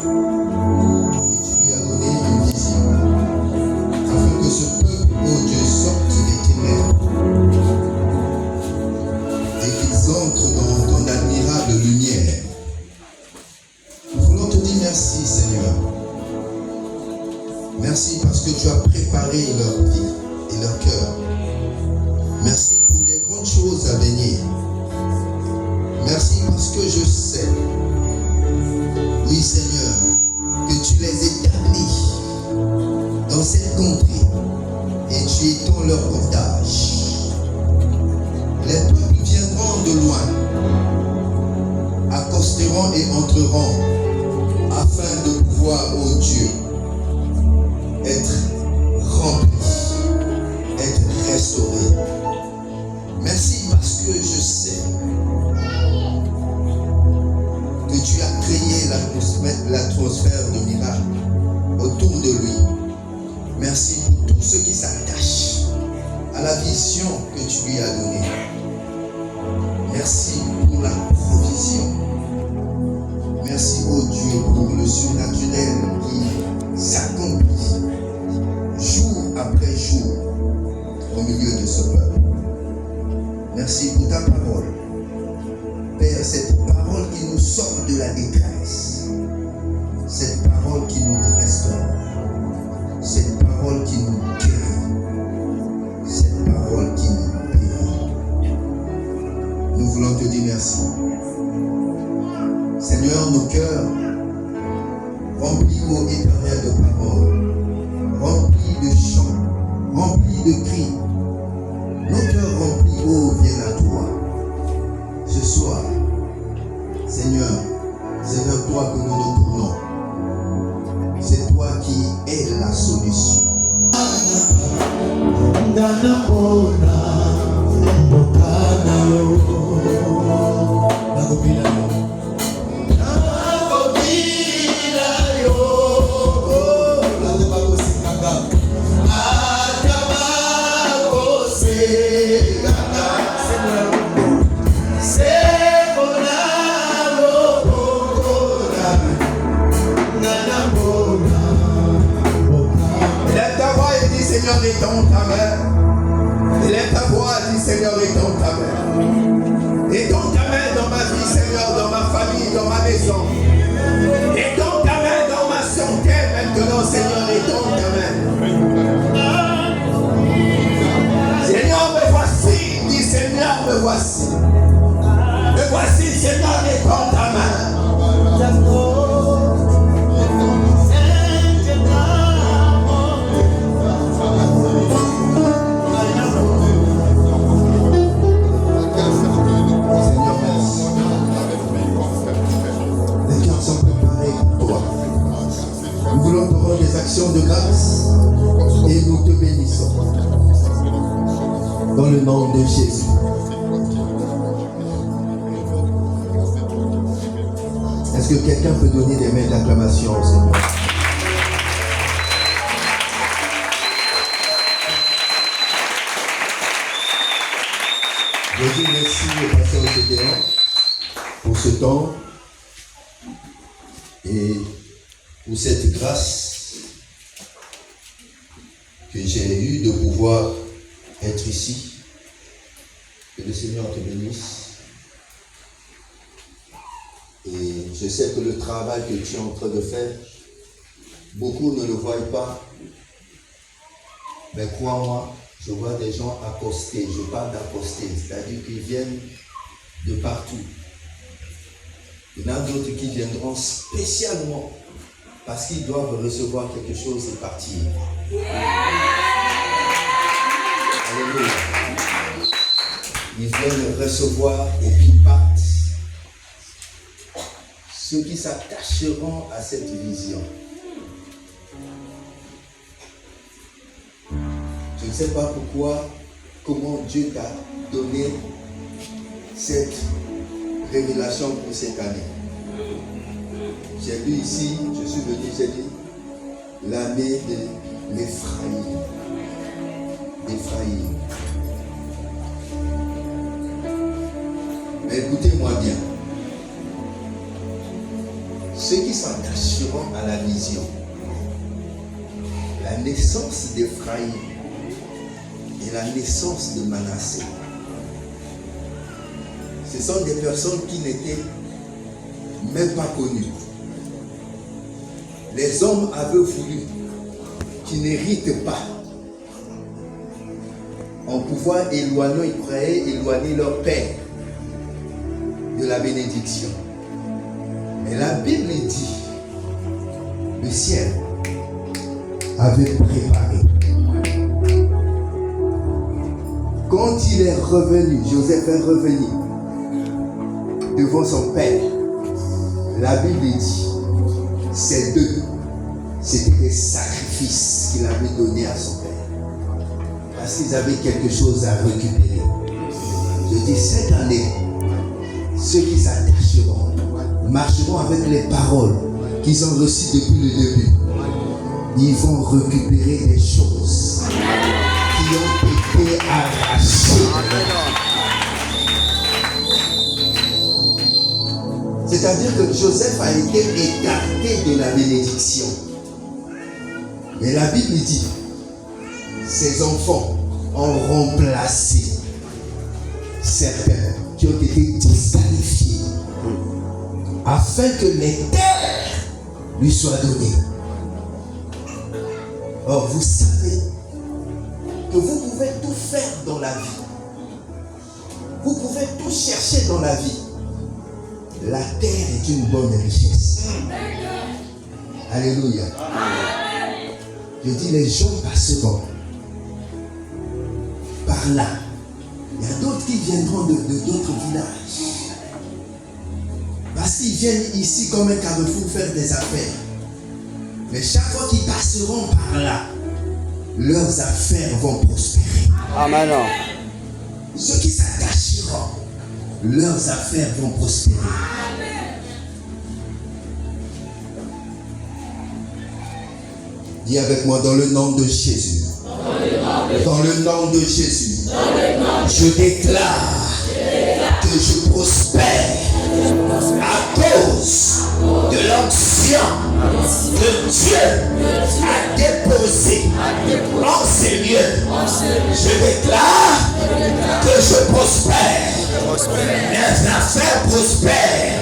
Et tu lui as donné une vision, afin que ce peuple, oh Dieu, sorte des ténèbres et qu'ils entrent dans ton admirable lumière. Nous voulons te dire merci, Seigneur. Merci parce que tu as préparé leur vie et leur cœur. Merci pour des grandes choses à venir. Merci parce que je sais, oui Seigneur, que tu les établis dans cette contrée et tu étends leur portage. Les peuples viendront de loin, accosteront et entreront afin de pouvoir, ô Dieu, être remplis, être restaurés. Merci parce que je sais que tu as créé l'atmosphère de miracle autour de lui. Merci pour tout ce qui s'attache à la vision que tu lui as donnée. Merci pour la provision. Merci, ô Dieu, pour le surnaturel qui s'accomplit jour après jour au milieu de ce peuple. Merci pour ta parole. Père, cette parole qui nous sort de la détresse, cette parole qui nous restaure, cette parole qui nous guérit, cette parole qui nous bénit. Nous voulons te dire merci. Seigneur, nos cœurs remplis, ô Éternel, de paroles, remplis de chants, remplis de cris, nos cœurs remplis, ô, viens à toi. Ce soir, Seigneur, c'est vers toi que nous nous tournons. C'est toi qui es la solution. Seigneur, étends ta main. Élève ta voix, dis Seigneur, étends ta main. Étends ta main dans ma vie, Seigneur, dans ma famille, dans ma maison. Étends ta main dans ma santé maintenant, Seigneur, étends ta main. Seigneur, me voici, dis Seigneur, me voici. Me voici, Seigneur, étends ta main. Des actions de grâce et nous te bénissons dans le nom de Jésus. Est-ce que quelqu'un peut donner des mains d'acclamation au Seigneur? Je dis merci au pasteur Gédéon pour ce temps et pour cette grâce que j'ai eue de pouvoir être ici. Que le Seigneur te bénisse. Et je sais que le travail que tu es en train de faire, beaucoup ne le voient pas. Mais crois-moi, je vois des gens accostés. Je parle d'accoster, c'est-à-dire qu'ils viennent de partout. Il y en a d'autres qui viendront spécialement parce qu'ils doivent recevoir quelque chose et partir. Alléluia. Ils viennent recevoir et puis partent. Ceux qui s'attacheront à cette vision. Je ne sais pas pourquoi, comment Dieu t'a donné cette révélation pour cette année. J'ai lu ici, je suis venu, j'ai dit l'année de l'Éphraïm. Éphraïm. Mais écoutez-moi bien. Ceux qui s'attacheront la naissance d'Éphraïm et la naissance de Manassé. Ce sont des personnes qui n'étaient même pas connues. Les hommes avaient voulu qu'ils n'héritent pas en pouvoir éloigner leur père de la bénédiction. Mais la Bible dit, le ciel avait préparé. Quand il est revenu, Joseph est revenu devant son père, la Bible dit, ces deux, c'était des sacrifices qu'il avait donnés à son père. Parce qu'ils avaient quelque chose à récupérer. Je dis, cette année, ceux qui s'attacheront, marcheront avec les paroles qu'ils ont reçues depuis le début. Ils vont récupérer des choses qui ont été arrachées. C'est-à-dire que Joseph a été écarté de la bénédiction. Mais la Bible dit, ses enfants ont remplacé certains qui ont été disqualifiés afin que les terres lui soient données. Or, vous savez que vous pouvez tout faire dans la vie. Vous pouvez tout chercher dans la vie. La terre est une bonne richesse. Alléluia. Je dis, les gens passeront par là. Il y a d'autres qui viendront de d'autres villages. Parce qu'ils viennent ici comme un carrefour faire des affaires. Mais chaque fois qu'ils passeront par là, leurs affaires vont prospérer. Amen. Ceux qui s'attacheront, leurs affaires vont prospérer. Dis avec moi, dans le nom de Jésus. Dans le nom de Jésus. Je déclare que je prospère à cause de l'onction que Dieu a déposée en ces lieux. Je déclare que je prospère. Mes affaires prospèrent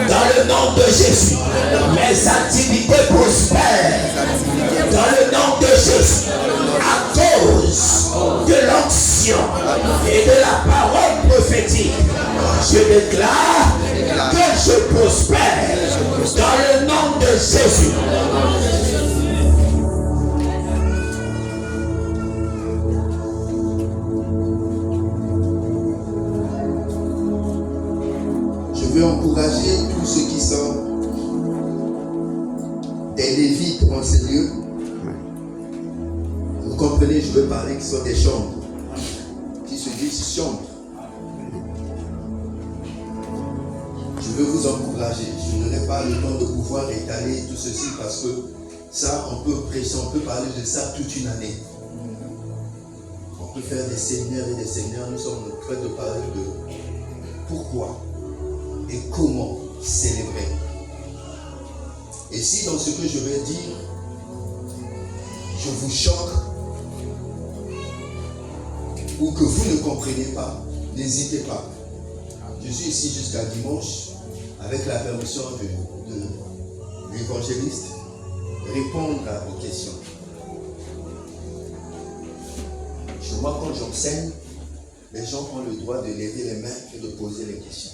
dans le nom de Jésus. Mes activités prospèrent dans le nom de Jésus. À cause de l'onction et de la parole prophétique, je déclare que je prospère dans le nom de Jésus. Je veux encourager tous ceux qui sont des lévites en ces lieux. Vous comprenez, je veux parler qui sont des chambres, qui se disent chambres. Je veux vous encourager. Je n'aurai pas le temps de pouvoir étaler tout ceci parce que ça, on peut prêcher, on peut parler de ça toute une année. On peut faire des séminaires et des séminaires. Nous sommes en train de parler de pourquoi et comment célébrer. Et si dans ce que je vais dire, je vous choque ou que vous ne comprenez pas, n'hésitez pas. Je suis ici jusqu'à dimanche avec la permission de l'évangéliste, répondre aux questions. Chez moi, quand j'enseigne, les gens ont le droit de lever les mains et de poser les questions.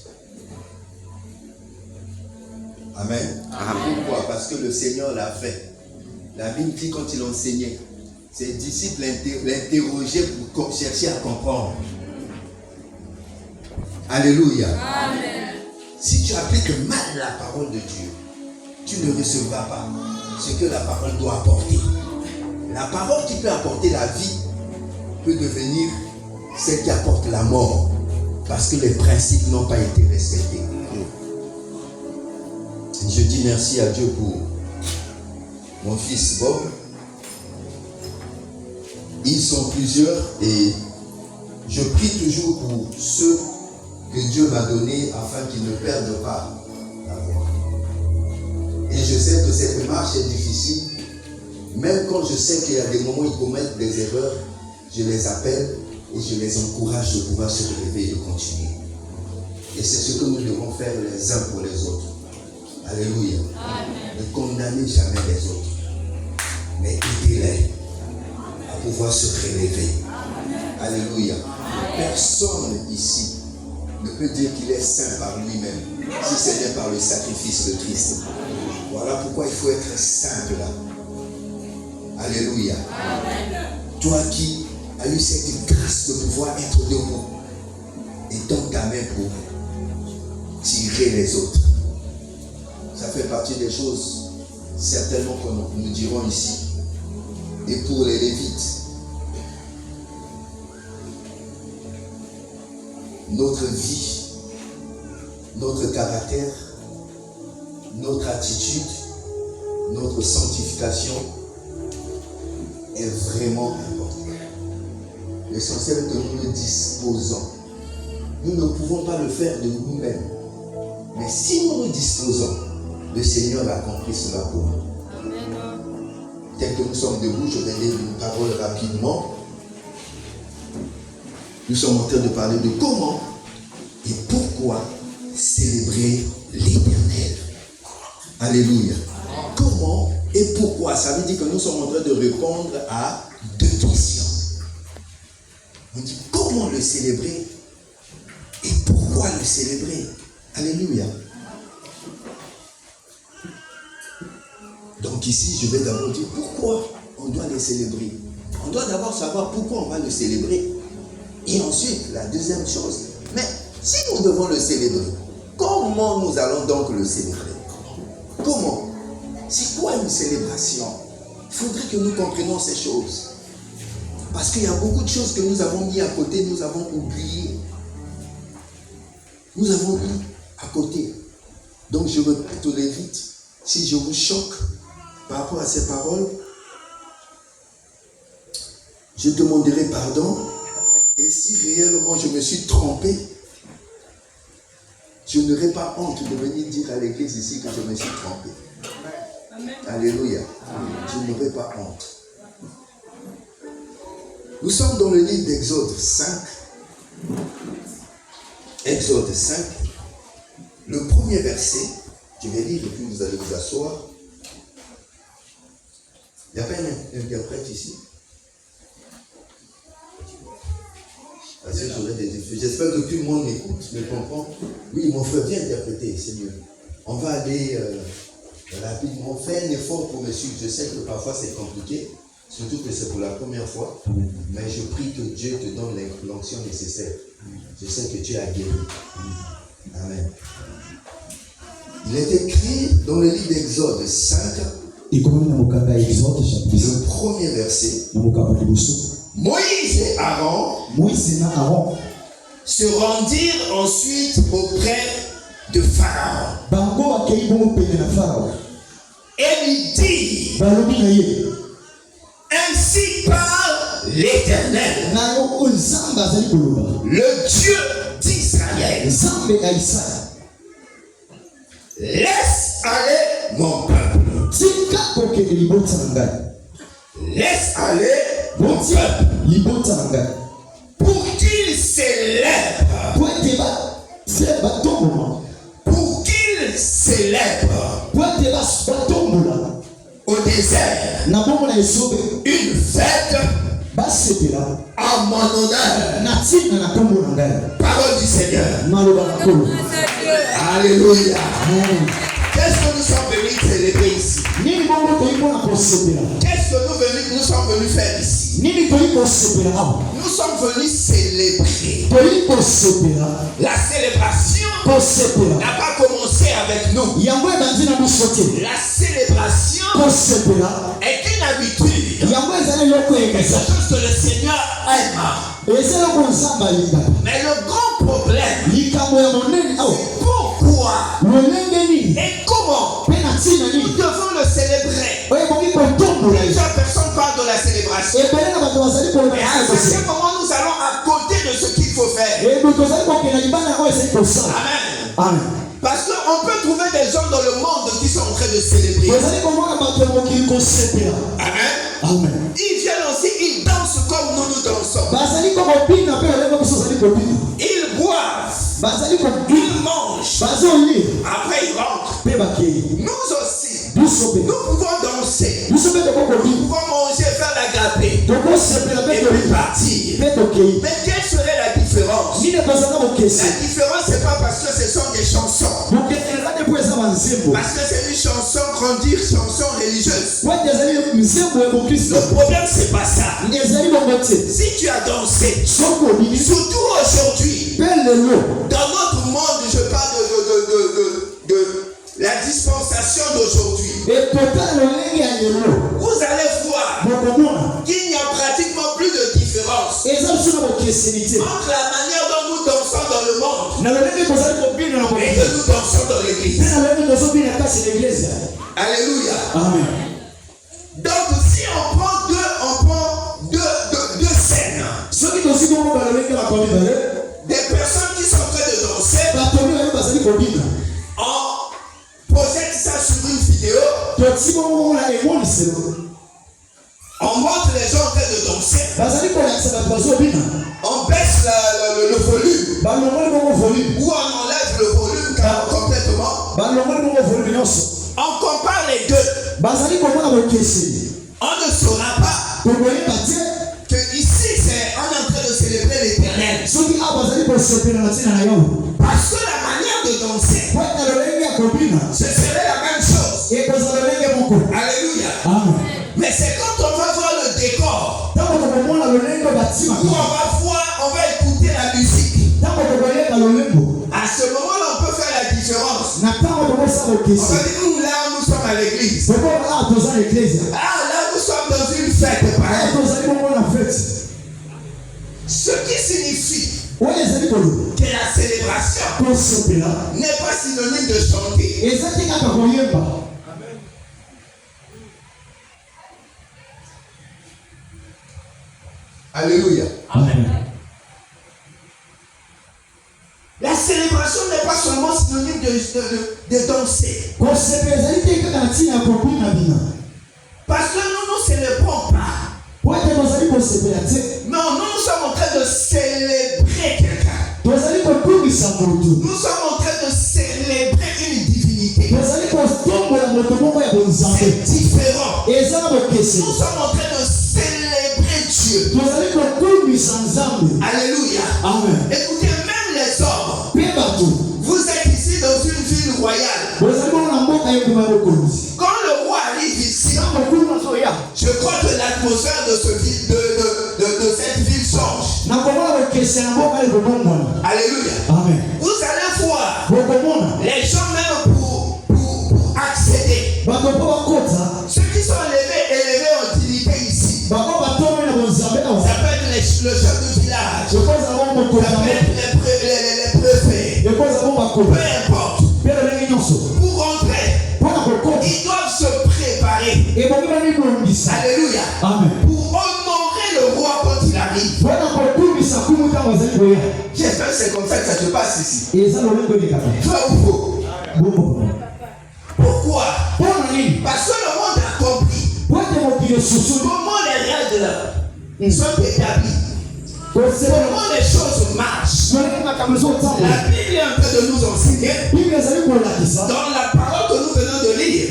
Amen. Amen. Pourquoi? Parce que le Seigneur l'a fait. La Bible dit quand il enseignait, ses disciples l'interrogeaient pour chercher à comprendre. Alléluia. Amen. Si tu appliques mal la parole de Dieu, tu ne recevras pas ce que la parole doit apporter. La parole qui peut apporter la vie peut devenir celle qui apporte la mort parce que les principes n'ont pas été respectés. Je dis merci à Dieu pour mon fils Bob. Ils sont plusieurs et je prie toujours pour ceux que Dieu m'a donnés afin qu'ils ne perdent pas la voie. Et je sais que cette marche est difficile, Même quand je sais qu'il y a des moments où ils commettent des erreurs, je les appelle et je les encourage de pouvoir se relever et de continuer. Et c'est ce que nous devons faire les uns pour les autres. Alléluia. Amen. Ne condamnez jamais les autres, mais aidez-les à pouvoir se relever. Amen. Alléluia. Personne ici ne peut dire qu'il est saint par lui-même, si ce n'est par le sacrifice de Christ. Voilà pourquoi il faut être simple là. Alléluia. Amen. Toi qui as eu cette grâce de pouvoir être debout, et tends ta main pour tirer les autres. Ça fait partie des choses certainement que nous dirons ici. Et pour les Lévites, notre vie, notre caractère, notre attitude, notre sanctification est vraiment importante. L'essentiel est que nous le disposons. Nous ne pouvons pas le faire de nous-mêmes. Mais si nous nous disposons, le Seigneur va accomplir cela pour nous. Amen. Tel que nous sommes debout, je vais lire une parole rapidement. Nous sommes en train de parler de comment et pourquoi célébrer l'Éternel. Alléluia. Comment et pourquoi? Ça veut dire que nous sommes en train de répondre à deux questions. On dit comment le célébrer et pourquoi le célébrer. Alléluia. Donc ici, je vais d'abord dire pourquoi on doit les célébrer. On doit d'abord savoir pourquoi on va le célébrer. Et ensuite, la deuxième chose, mais si nous devons le célébrer, comment nous allons donc le célébrer? Comment? C'est quoi une célébration? Il faudrait que nous comprenions ces choses. Parce qu'il y a beaucoup de choses que nous avons mis à côté, nous avons oublié. Nous avons mis à côté. Donc je répète aux Lévites, si je vous choque par rapport à ces paroles, je demanderai pardon. Et si réellement je me suis trompé, je n'aurai pas honte de venir dire à l'église ici que je me suis trompé. Amen. Alléluia. Amen. Je n'aurai pas honte. Nous sommes dans le livre d'Exode 5. Exode 5. Le premier verset, je vais lire et puis vous allez vous asseoir. Il n'y a pas un interprète ici? Parce que j'aurais des difficultés. J'espère que tout le monde m'écoute, me comprend. Oui, mon frère, viens interpréter, c'est mieux. On va aller rapidement. Fais un effort pour me suivre. Je sais que parfois c'est compliqué, surtout que c'est pour la première fois. Mais je prie que Dieu te donne l'onction nécessaire. Je sais que Dieu a guéri. Amen. Il est écrit dans le livre d'Exode 5, le premier verset. Moïse et Aaron se rendirent ensuite auprès de Pharaon. Et lui dirent, ainsi parle l'Éternel, le Dieu d'Israël. Laisse aller mon peuple. Laisse aller mon peuple. Pour qu'il célèbre. Pour qu'il célèbre. Au désert. Une fête. À mon honneur. Parole du Seigneur. Alléluia. Qu'est-ce que nous sommes venus célébrer ici? Qu'est-ce que nous sommes venus faire ici? Nous sommes venus célébrer. La célébration n'a pas commencé avec nous. La célébration est une habitude. C'est quelque chose que le Seigneur aime. Mais le grand problème, c'est pourquoi et comment nous devons le célébrer. Plusieurs personnes parlent de la célébration. Et à un certain moment, nous allons à côté de ce qu'il faut faire. Amen. Parce qu'on peut trouver des gens dans le monde qui sont en train de célébrer. Amen. Amen. Ils viennent aussi, ils dansent comme nous dansons. Ils boivent. Ils mangent. Après ils rentrent. Nous aussi. Nous pouvons danser. Nous pouvons manger, faire l'agapé. Et puis partir. Mais quelle serait la différence? La différence, c'est pas parce que ce sont des chansons. Parce que c'est une chanson, grandir, chanson religieuse. Le problème, c'est pas ça. Si tu as dansé, surtout aujourd'hui, dans notre monde, je parle de la dispensation d'aujourd'hui. Vous allez voir qu'il n'y a pratiquement plus de différence entre la manière dont nous dansons dans le monde et que nous dansons dans l'église. Alléluia. Amen. Donc si on prend deux scènes, des personnes qui sont en train de danser, on projette ça sur une vidéo, on montre les gens en train de danser, on baisse le volume ou on enlève le volume complètement, on compare les deux, on ne saura pas que ici on est en train de célébrer l'Éternel. Parce que la manière de danser, ce serait la même chose. Alléluia. Amen. Mais c'est quand on va voir le décor, où on va écouter la musique. À ce moment-là, on peut faire la différence. On va dire, là, nous sommes à l'église. Ah, là, nous sommes dans une fête. Ce qui signifie que la célébration n'est pas synonyme de chanter. Alléluia. Amen. La célébration n'est pas seulement synonyme de danser. Parce que nous ne célébrons pas. Non, nous sommes en train de célébrer quelqu'un. Nous sommes en train de célébrer une divinité. C'est différent. Nous sommes en train de célébrer Dieu. Alléluia. Amen. Écoutez, même les hommes, vous êtes ici dans une ville royale. Quand le roi arrive ici, je crois que l'atmosphère de cette ville change. Alléluia. Amen. Vous allez voir les gens même pour accéder. Ceux qui sont élevés en dignité ici. Ça peut être le chef du village. Ça peut être les préfets. Peu importe. Pour rentrer, ils doivent se préparer. Alléluia. Amen. Pour honorer le roi quand il arrive. J'espère que c'est comme ça que ça se passe ici. Vrai ou faux? Pourquoi? Parce que le monde a compris. Comment les règles sont établies. Comment les choses marchent. La Bible est en train de nous enseigner, dans la parole que nous venons de lire,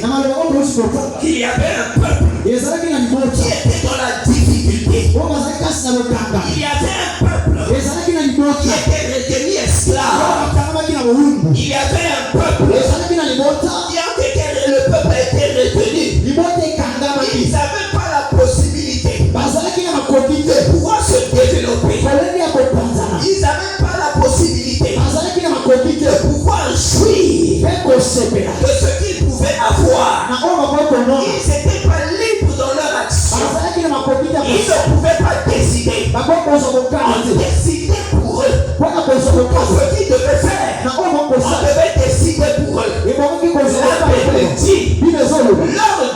qu'il y avait un peuple qui était dans la difficulté. Il y avait un peuple qui était retenu esclave. Il y avait un peuple le peuple a été retenu. Ils n'avaient pas la possibilité de pouvoir se développer. Ils n'avaient pas la possibilité de pouvoir jouir de ce qu'ils pouvaient avoir. Ils n'étaient pas libres dans leur action. Ils ne pouvaient pas décider. On décidait pour eux. Pour ce qu'ils devaient faire, on devait décider pour eux. La Bible dit, leur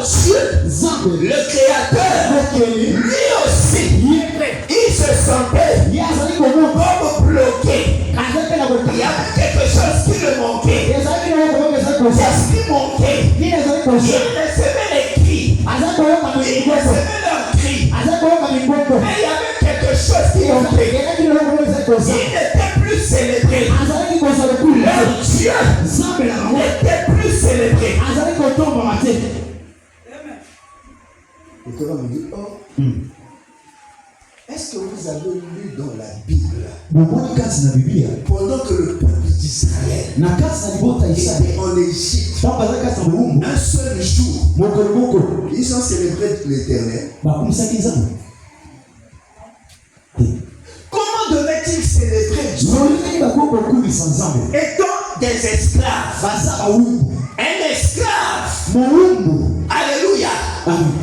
Dieu, le Créateur, lui aussi, il se sentait comme bloqué. Il y avait quelque chose qui le manquait. Qu'est-ce qui manquait? Il recevait les cris. Il recevait leurs Le Coran me dit, oh, est-ce que vous avez lu dans la Bible pendant que le peuple d'Israël était en Égypte, un seul jour, ils ont célébré l'Éternel. Comment devaient-ils célébrer Dieu étant des esclaves? Un esclave. Alléluia.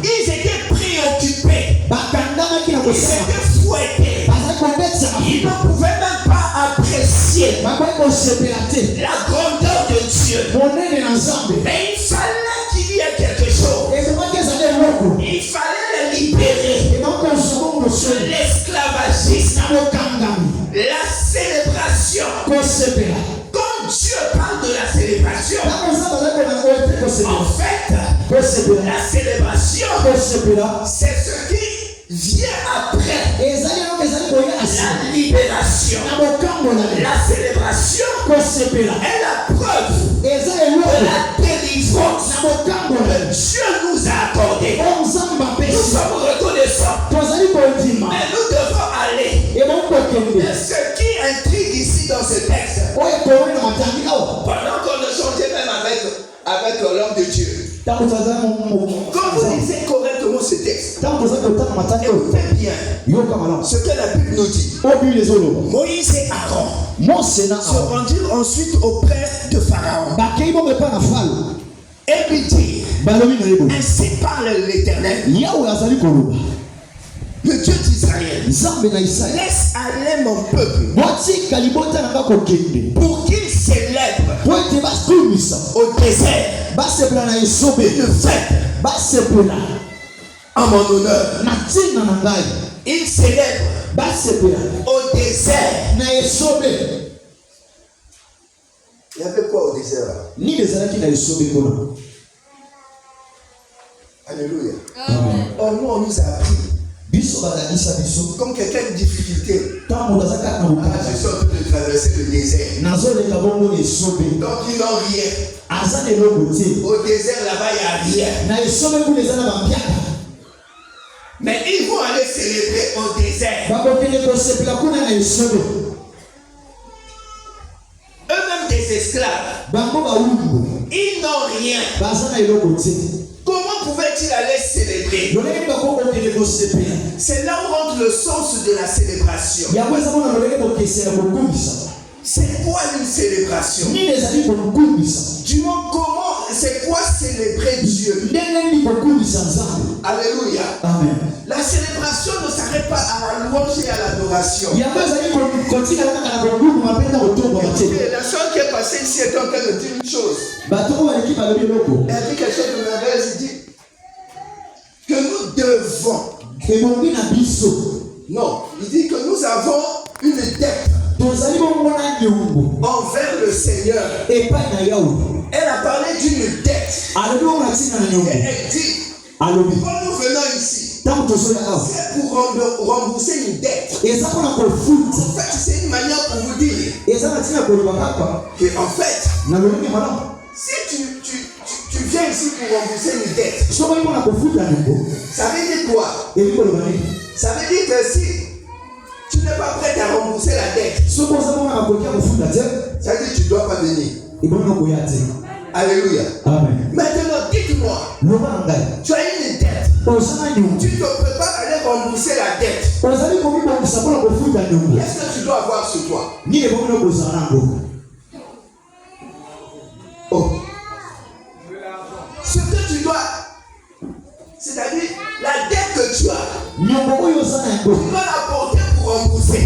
Ils étaient préoccupés. Ils étaient fouettés. Ils ne pouvaient même pas apprécier la grandeur de Dieu. Mais il fallait qu'il y ait quelque chose. Il fallait les libérer de l'esclavagisme. La célébration. Quand Dieu parle de la célébration, en fait, la célébration, c'est ce qui vient après la libération. La célébration est la preuve de la délivrance que Dieu nous a accordée. Nous sommes reconnaissants, mais nous devons aller. Et ce qui intrigue ici dans ce texte, pendant qu'on ne changeait même avec l'homme de Dieu, quand vous lisez correctement ce texte, écoutez bien ce que la Bible nous dit. Moïse et Aaron se rendirent ensuite auprès de Pharaon et lui dirent, ainsi parle l'Éternel, le Dieu d'Israël, laisse aller mon peuple pour qu'il célèbre au désert une fête en mon honneur. Il célèbre au désert. Il y avait quoi au désert là? Alléluia. Oh nous on nous a appris. Comme quelqu'un de difficulté. Je suis en train de traverser le désert. Donc ils n'ont rien. Au désert là-bas il n'y a rien. Mais ils vont aller célébrer au désert. Eux-mêmes des esclaves. Ils n'ont rien. Comment pouvaient-ils aller célébrer? C'est là où rentre le sens de la célébration. C'est quoi une célébration? Dis-moi comment, c'est quoi célébrer Dieu? Alléluia. Amen. La célébration ne s'arrête pas à la louange et à l'adoration. La soeur qui est passée ici est en train de dire une chose. Elle dit quelque chose de merveilleux. Elle dit que nous devons. Non, il dit que nous avons une dette envers le Seigneur. Elle a parlé d'une dette. Et elle dit, quand nous venons ici, c'est pour rembourser une dette. En fait, c'est une manière pour vous dire que, en fait, si tu viens ici pour rembourser une dette, ça veut dire quoi? Ça veut dire que si tu n'es pas prêt à rembourser la dette, ça veut dire que tu ne dois pas venir. Alléluia. Amen. Maintenant, dites-moi, tu as une dette. Tu ne peux pas aller rembourser la dette. Qu'est-ce que tu dois avoir sur toi? Oh. Ce que tu dois, c'est-à-dire la dette que tu as, tu dois la porter pour rembourser.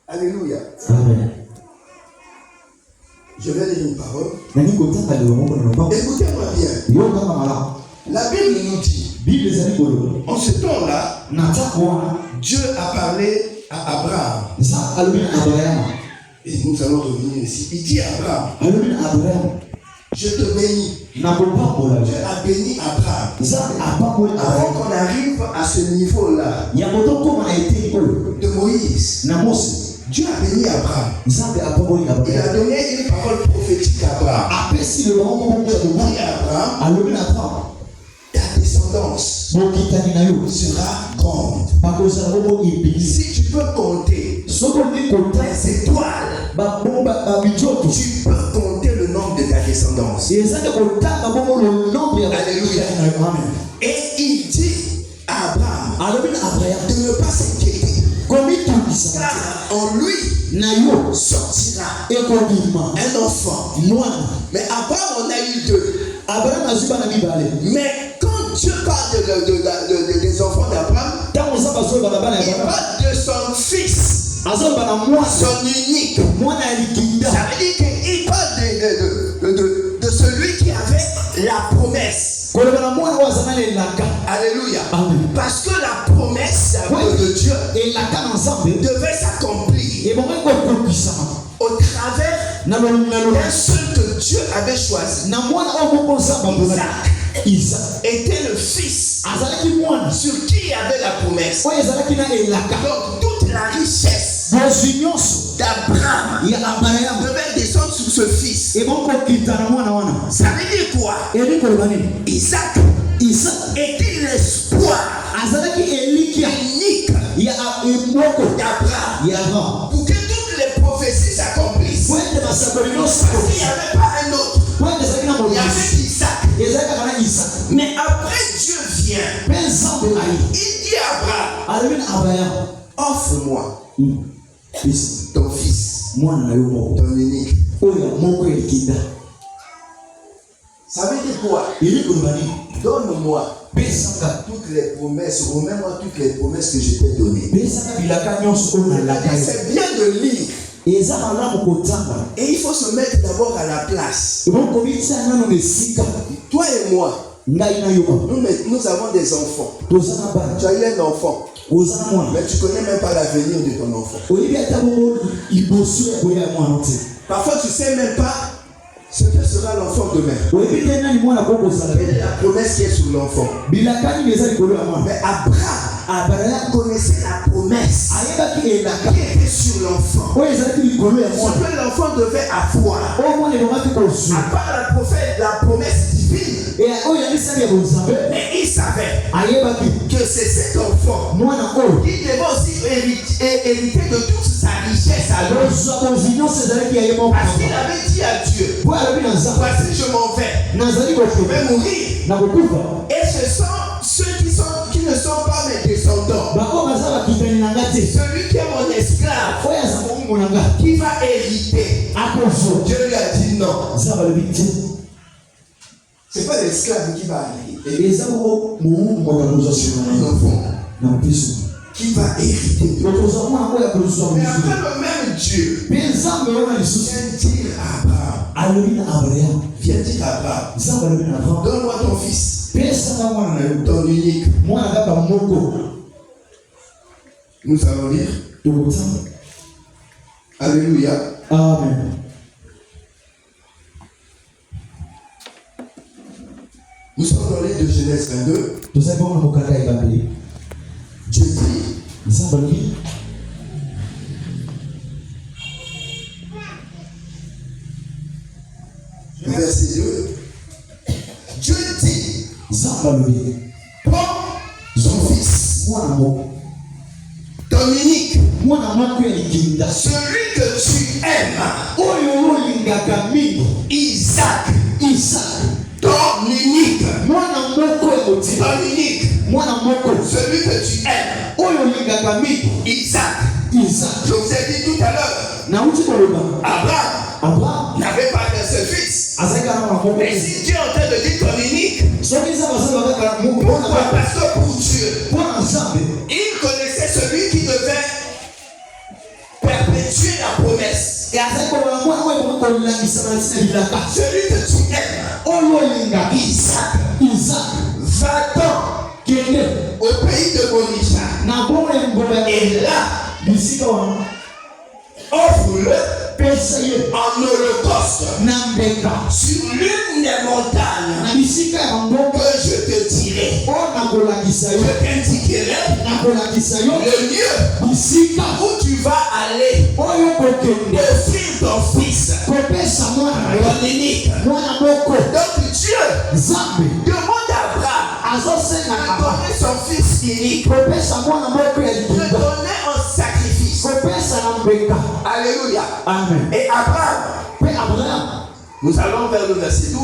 Alléluia. Amen. Je vais lire une parole. Écoutez-moi bien. La Bible nous dit, en ce temps-là, Dieu a parlé à Abraham. Et nous allons revenir ici. Il dit à Abraham, je te bénis. Dieu a béni Abraham. Avant qu'on arrive à ce niveau-là de Moïse, Dieu a béni Abraham. Il a donné une parole prophétique à Abraham. Il a dit Abraham, ta descendance sera grande. Si tu peux compter les étoiles, tu peux compter le nombre de ta descendance. Alléluia. Et il dit à Abraham de ne pas s'inquiéter. Car en lui sortira un enfant. Mais Abraham en a eu deux. Mais quand Dieu parle des enfants d'Abraham, il parle de son fils, son unique. Ça veut dire qu'il parle de celui qui avait la promesse. Alléluia. Parce que la promesse de Dieu devait s'accomplir au travers d'un seul que Dieu avait choisi. Isaac était le fils sur qui il y avait la promesse. Donc toute la richesse d'Abraham devait descendre sur ce fils. Ça veut dire quoi? Isaac était l'espoir unique d'Abraham pour que toutes les prophéties s'accomplissent. Parce qu'il n'y avait pas un autre. Il y avait Isaac. Mais après Dieu vient. Il dit à Abraham, offre-moi ton fils, ton unique. Ça veut dire quoi? Donne-moi toutes les promesses, remets-moi toutes les promesses que je t'ai données. C'est bien de lire. Et il faut se mettre d'abord à la place. Toi et moi, nous avons des enfants. Tu as eu un enfant, mais tu ne connais même pas l'avenir de ton enfant. Parfois tu ne sais même pas ce que sera l'enfant demain. Quelle est la promesse qui est sur l'enfant? Mais Abraham connaissait la promesse qui était sur l'enfant. Ce que l'enfant devait avoir, à part la promesse divine, mais il savait que c'est cet enfant qui devait aussi hériter de toute sa richesse à lui. Parce qu'il avait dit à Dieu, voici je m'en vais, je vais mourir. Et ce sont ceux qui ne sont pas mes descendants. Celui qui est mon esclave, qui va hériter. Dieu lui a dit non. C'est pas l'esclave qui va hériter. Un enfant qui va hériter. Mais après le même Dieu vient dire à Abraham, donne-moi ton fils, ton unique. Nous allons lire. Alléluia. Amen. Nous sommes dans les de Genèse 22. Dieu dit, verset 2, Dieu dit, prends son fils, ton unique, celui que tu aimes, Isaac, ton unique, celui que tu aimes, Isaac. Je vous ai dit tout à l'heure, Abraham n'avait pas qu'un seul fils. Mais si Dieu est en train de dire ton unique, pourquoi? Parce que pour Dieu, il connaissait celui qui devait perpétuer la promesse. Celui que tu aimes, Isaac, va-t'en au pays de Morisha. Et là, offre-le en holocauste sur l'une des montagnes que je te dirai. je t'indiquerai le lieu où tu vas aller offrir ton fils, ton unique. Donc Dieu demande à Abraham de donner son fils unique, de donner un sacrifice. Alléluia. Amen. Et Abraham, nous allons vers le verset 12.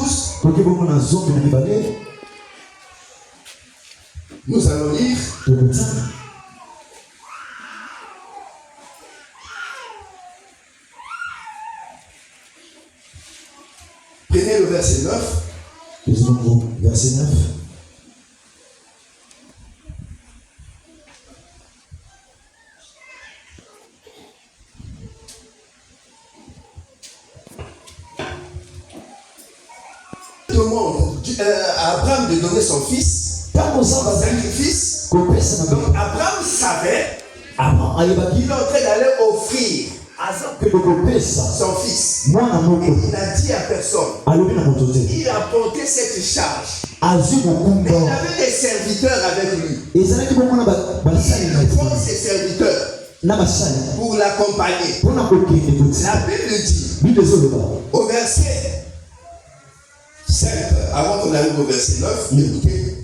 Nous allons lire. Prenez le verset 9. Verset 9. Demande à Abraham de donner son fils en sacrifice. Donc Abraham savait qu'il est en train d'aller offrir son fils. Et il n'a dit à personne. Il a porté cette charge. Mais il avait des serviteurs avec lui. Il prend ses serviteurs pour l'accompagner. La Bible dit au verset 5, avant qu'on arrive au verset 9, écoutez.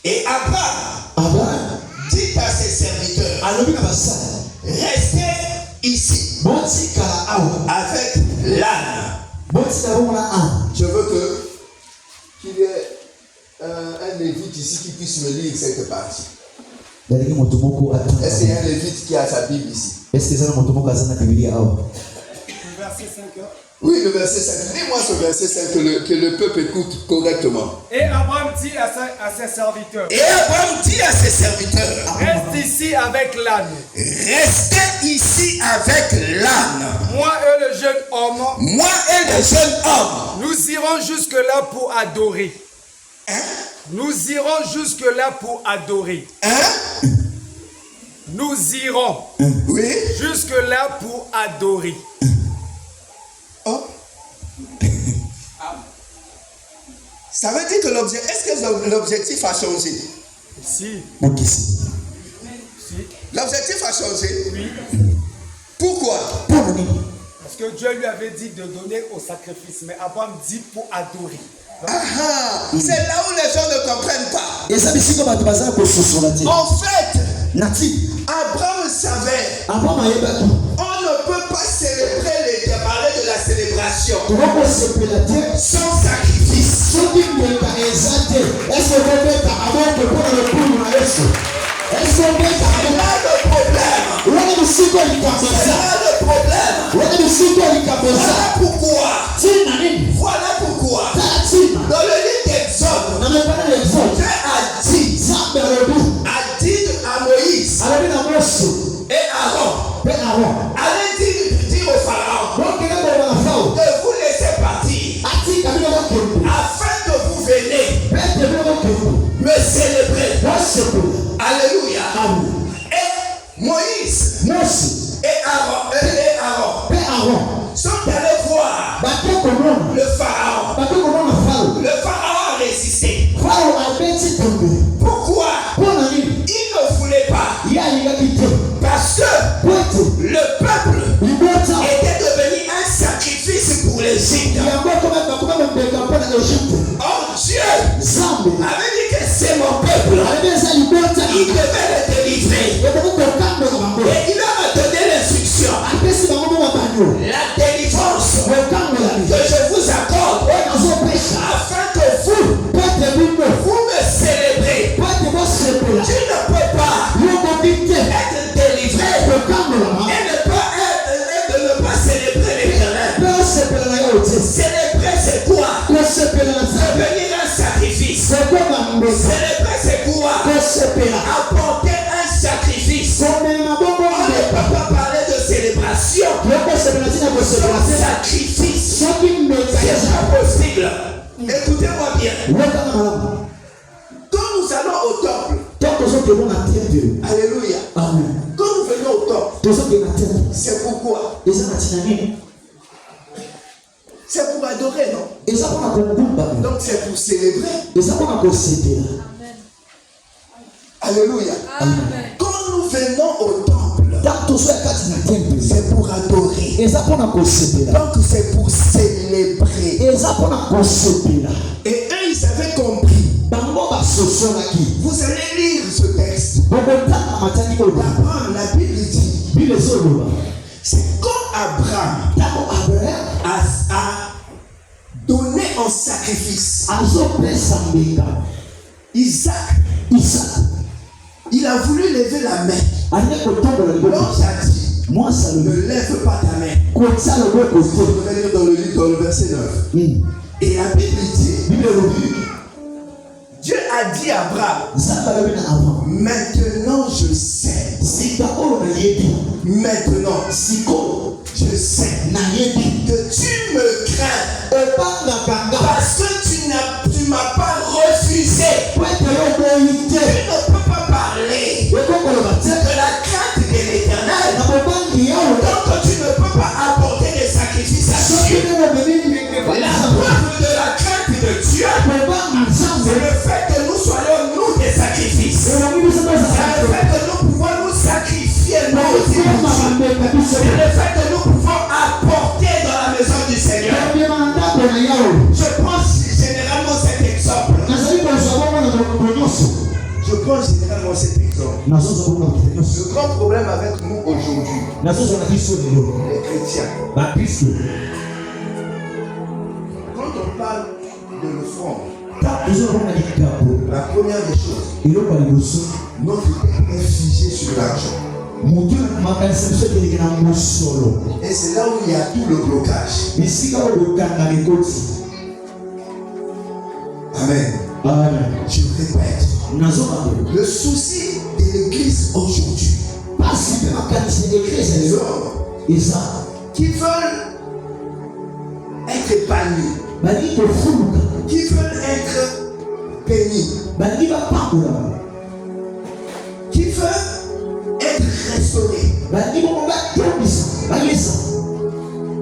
Et Abraham dit à ses serviteurs, restez ici avec l'âne. Je veux qu'il y ait un lévite ici qui puisse me lire cette partie. Est-ce qu'il y a un lévite qui a sa Bible ici? Verset 5. Oui, le verset 5. Dis-moi ce verset 5 que le peuple écoute correctement. Et Abraham dit à ses serviteurs. Reste ici avec l'âne. Restez ici avec l'âne. Moi et le jeune homme. Nous irons jusque-là pour adorer. Nous irons jusque-là pour adorer. Nous irons jusque-là pour adorer. Oh. Ça veut dire que l'objectif a changé. Si. L'objectif a changé. Oui. Pourquoi? Parce que Dieu lui avait dit de donner au sacrifice, mais Abraham dit pour adorer. C'est là où les gens ne comprennent pas. En fait, Abraham savait. On ne peut pas célébrer parler de la célébration sans sacrifice. C'est là le problème. Voilà pourquoi. Dans le livre d'Exode, Dieu a dit à Moïse et Aaron, allez dire au Pharaon de vous laisser partir afin que vous venez me célébrer. Alléluia. Et Moïse et Aaron sont allés voir le Pharaon. Le Pharaon a résisté. Pourquoi? Il ne voulait pas. Parce que le peuple était devenu un sacrifice pour l'Égypte. Or Dieu avait dit que c'est mon peuple. Il devait le délivrer. Et il leur a donné l'instruction. La délivrance que je vous accorde afin que vous me célébrez. Tu ne peux pas être délivré et de ne pas célébrer l'Éternel. Célébrer c'est quoi? Devenir un sacrifice. Célébrer c'est quoi? Apporter un sacrifice. On ne peut pas parler de célébration sans sacrifice. C'est pas possible. Écoutez-moi bien. Quand nous allons au temple, alléluia. Amen. Quand nous venons au temple, c'est pourquoi? C'est pour adorer, non? Donc c'est pour célébrer. Alléluia. Amen. Quand nous venons au temple, c'est pour adorer. Donc c'est pour célébrer. Et eux, ils avaient compris. Vous allez lire ce texte. D'Abraham, la Bible dit, c'est quand Abraham a donné en sacrifice Isaac, il a voulu lever la main. L'ange a dit, ne lève pas ta main. On va lire dans le livre, dans le verset 9. Et la Bible dit, Dieu a dit à Abraham, maintenant je sais. Maintenant, je sais que tu me crains parce que tu ne m'as pas refusé. Tu ne peux pas parler de la crainte de l'Éternel. Donc tu ne peux pas apporter des sacrifices à Dieu. La preuve de la crainte de Dieu, c'est le fait que nous soyons nous des sacrifices. C'est le fait que nous pouvons nous sacrifier nous aussi. C'est le fait que nous pouvons apporter dans la maison du Seigneur. Je prends généralement cet exemple. Le grand problème avec nous aujourd'hui, les chrétiens, quand on parle de l'offrande, la première des choses, notre tête est figée sur l'argent. Et c'est là où il y a tout le blocage. Amen. Je répète, le souci de l'église aujourd'hui, c'est les hommes qui veulent être épanouis, qui veulent être bénis, qui veulent être restaurés,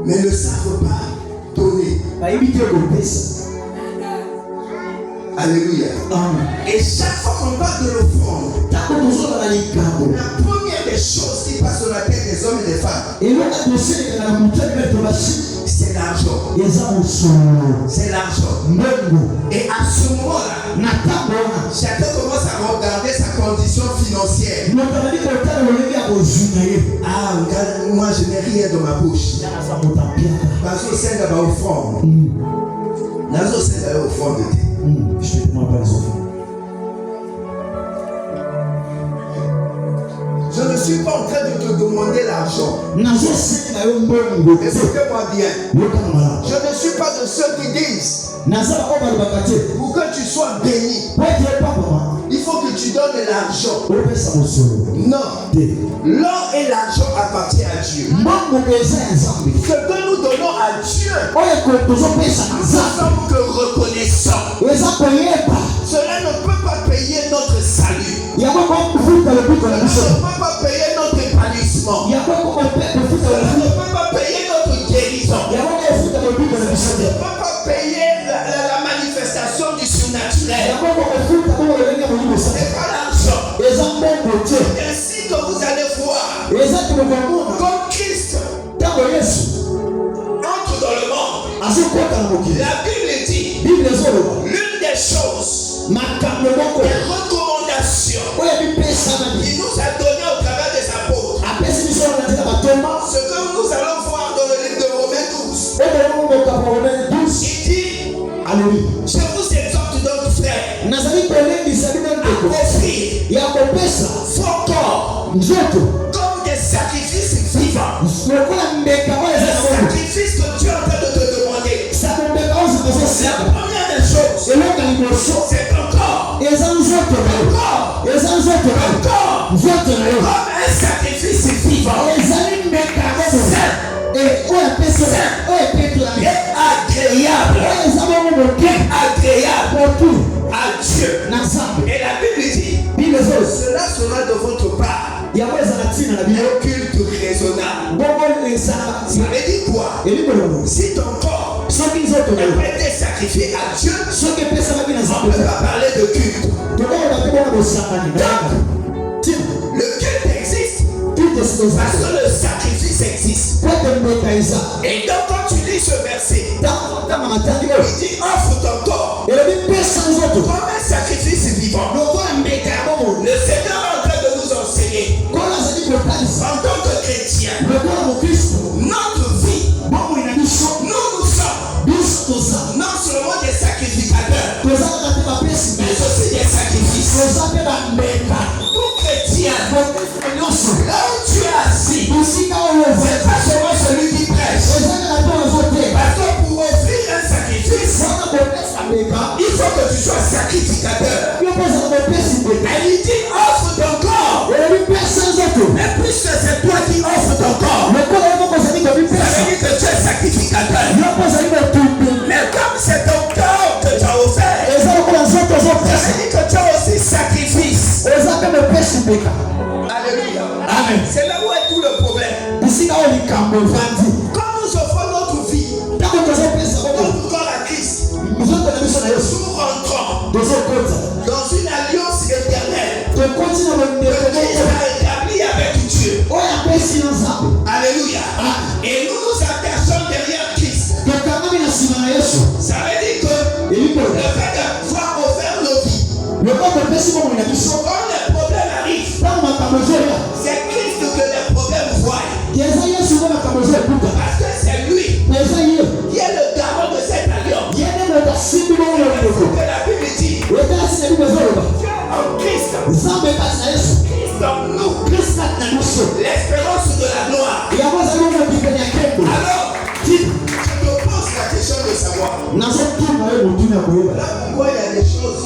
mais ne savent pas donner. Alléluia. Et chaque fois qu'on parle de l'offrande, la première des choses qui passe sur la tête des hommes et des femmes, c'est l'argent. C'est l'argent. Et à ce moment-là, chacun commence à regarder sa condition financière. Ah, regarde, moi je n'ai rien dans ma bouche. Parce que c'est d'abord offrande. C'est d'abord offrande. Je te demande pas les enfants. Je ne suis pas en train de te demander l'argent. Écoutez-moi bien. Je ne suis pas de ceux qui disent pour que tu sois béni, il faut que tu donnes l'argent. Non. L'or et l'argent appartiennent à Dieu. Ce que nous donnons à Dieu, nous sommes que reconnaissants. Cela ne peut pas payer notre salut. Cela ne peut pas payer notre épanouissement. Cela ne peut pas payer notre guérison. Cela ne peut pas payer la manifestation du surnaturel. C'est pas l'argent. Ainsi que vous allez voir, comme Christ entre dans le monde, la Bible dit l'une des choses, des recommandations qu'il nous a donné au travers des apôtres, ce que nous allons voir dans le livre de Romains 12. Il dit, je vous exhorte donc frères, à offrir vos corps comme des sacrifices vivants. Le sacrifice que Dieu est en train de te demander, la première des choses, c'est ton corps. Comme un sacrifice vivant, agréable à Dieu. Et la Bible dit, cela sera de votre part un culte raisonnable. Ça veut dire quoi? Si ton corps a été sacrifié à Dieu, On ne peut pas parler de culte. Le culte existe parce que le sacrifice existe. Et donc quand tu lis ce verset, il dit offre ton corps comme un sacrifice vivant. Le Seigneur est en train de nous enseigner en tant que chrétiens, notre vie, nous sommes non seulement des sacrificateurs, mais aussi des sacrifices. Tout chrétien, là où tu es assis, c'est pas seulement celui qui prêche. Parce que pour offrir un sacrifice, il faut que tu sois sacrificateur. Elle lui dit offre ton corps. Mais puisque c'est toi qui offres ton corps, ça veut dire que tu es sacrificateur. Mais comme c'est ton corps que tu as offert, ça veut dire que tu as aussi sacrifice. Alléluia. Amen. C'est là où est tout le problème. Quand nous offrons notre vie, notre corps à Christ, nous rentrons dans une alliance éternelle que Christ a établie avec Dieu. Alléluia. Et nous nous attachons derrière Christ. Ça veut dire que le fait d'avoir offert nos vies, quand les problèmes arrivent, c'est Christ que les problèmes voient. Parce que c'est lui qui est le garant de cette alliance. C'est ce que la Bible dit. Dieu en Christ. Christ en nous. L'espérance de la gloire. Alors, je me pose la question de savoir. Là pourquoi il y a des choses.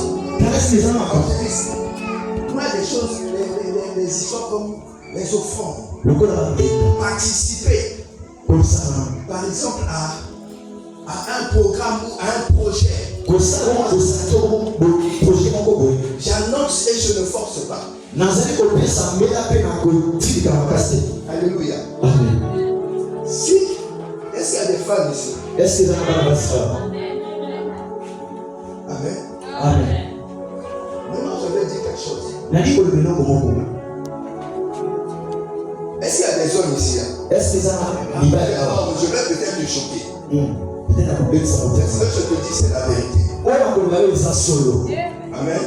Pourquoi des choses, les histoires comme les offrandes. Participer, par exemple, à un programme ou à un projet. J'annonce et je ne force pas. Alléluia. Amen. Si, est-ce qu'il y a des femmes ici? Amen. Maintenant, je vais dire quelque chose. Est-ce qu'il y a des hommes ici? Alors, je vais peut-être te choquer. Ce que je te dis, c'est la vérité. Amen.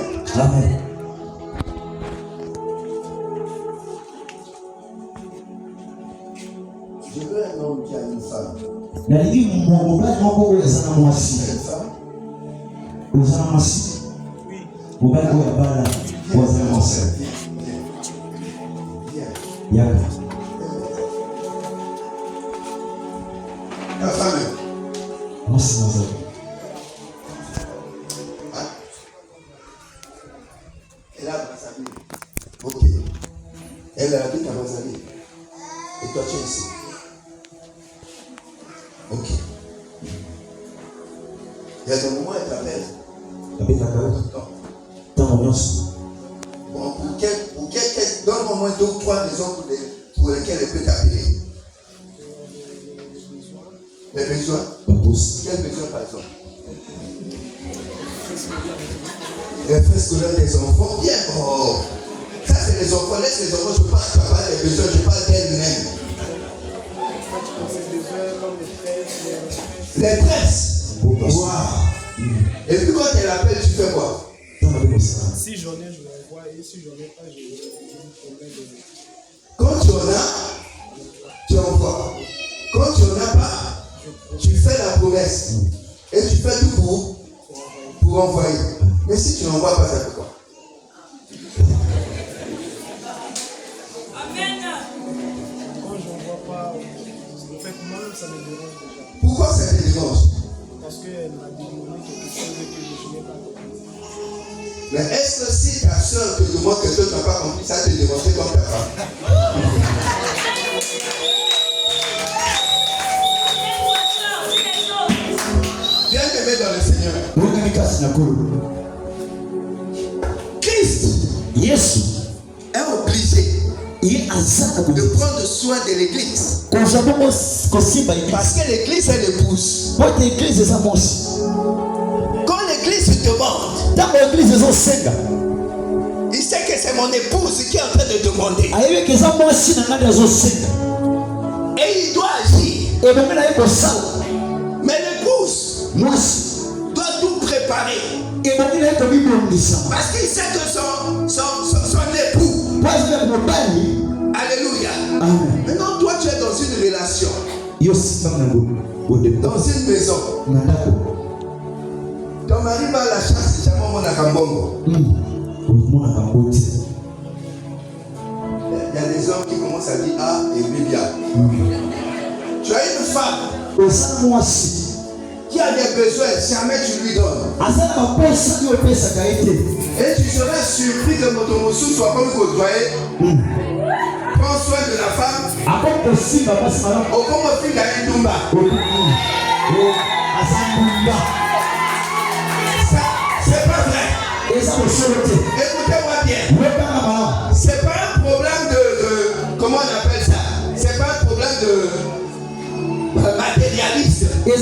Je veux un homme qui a une femme. Une femme. Viens. Ta femme. Elle a Brazzaville. Ok. Elle habite à Brazzaville. Et toi, tu es ici. Ok. Il y a des moments où elle t'appelle. Bon, donne-moi au moins 2 ou 3 raisons pour lesquelles elle peut t'appeler. Les besoins. Quels besoins par exemple? Les frais scolaires des enfants. Bien. Oh. Ça c'est les enfants. Laisse les enfants. Je ne parle pas des besoins. Je parle d'elle-même. Les tresses. Wow. Et puis quand elle appelle, tu fais quoi? Si j'en ai, je l'envoie. Et si j'en ai pas, je l'envoie. Quand tu en as, tu envoies. Quand tu n'en as pas, tu fais la promesse. Et tu fais tout pour envoyer. Mais si tu n'envoies pas, ça fait quoi? Amen. Quand je n'envoie pas, en fait, moi-même, ça me dérange déjà. Pourquoi ça te dérange? Parce qu'elle m'a demandé quelque chose que je n'ai pas compris. Mais est-ce que si ta soeur te demande quelque chose que tu n'as pas compris, ça te dérangerait comme ta femme? Viens te mettre dans le Seigneur. Christ est obligé de prendre soin de l'église. Parce que l'église est l'épouse. Quand l'église te demande, Il sait que c'est mon épouse qui est en train de demander. Et il doit agir. Mais l'épouse doit tout préparer. Parce qu'il sait que son époux. Alléluia. Maintenant, toi, tu es dans une relation. Dans une maison. Ton mari va à la chasse, jamais mon akambongo. Il y a des hommes qui commencent à dire ah et Bibia. Tu as une femme qui a des besoins, jamais tu lui donnes. Et tu seras surpris que Motomoussou soit comme côtoyé. Prends soin de la femme. Au comme fil d'Aïdoumba. C'est pas vrai. Écoutez-moi bien. C'est pas un problème de comment on appelle ça? C'est pas un problème de matérialiste. Dans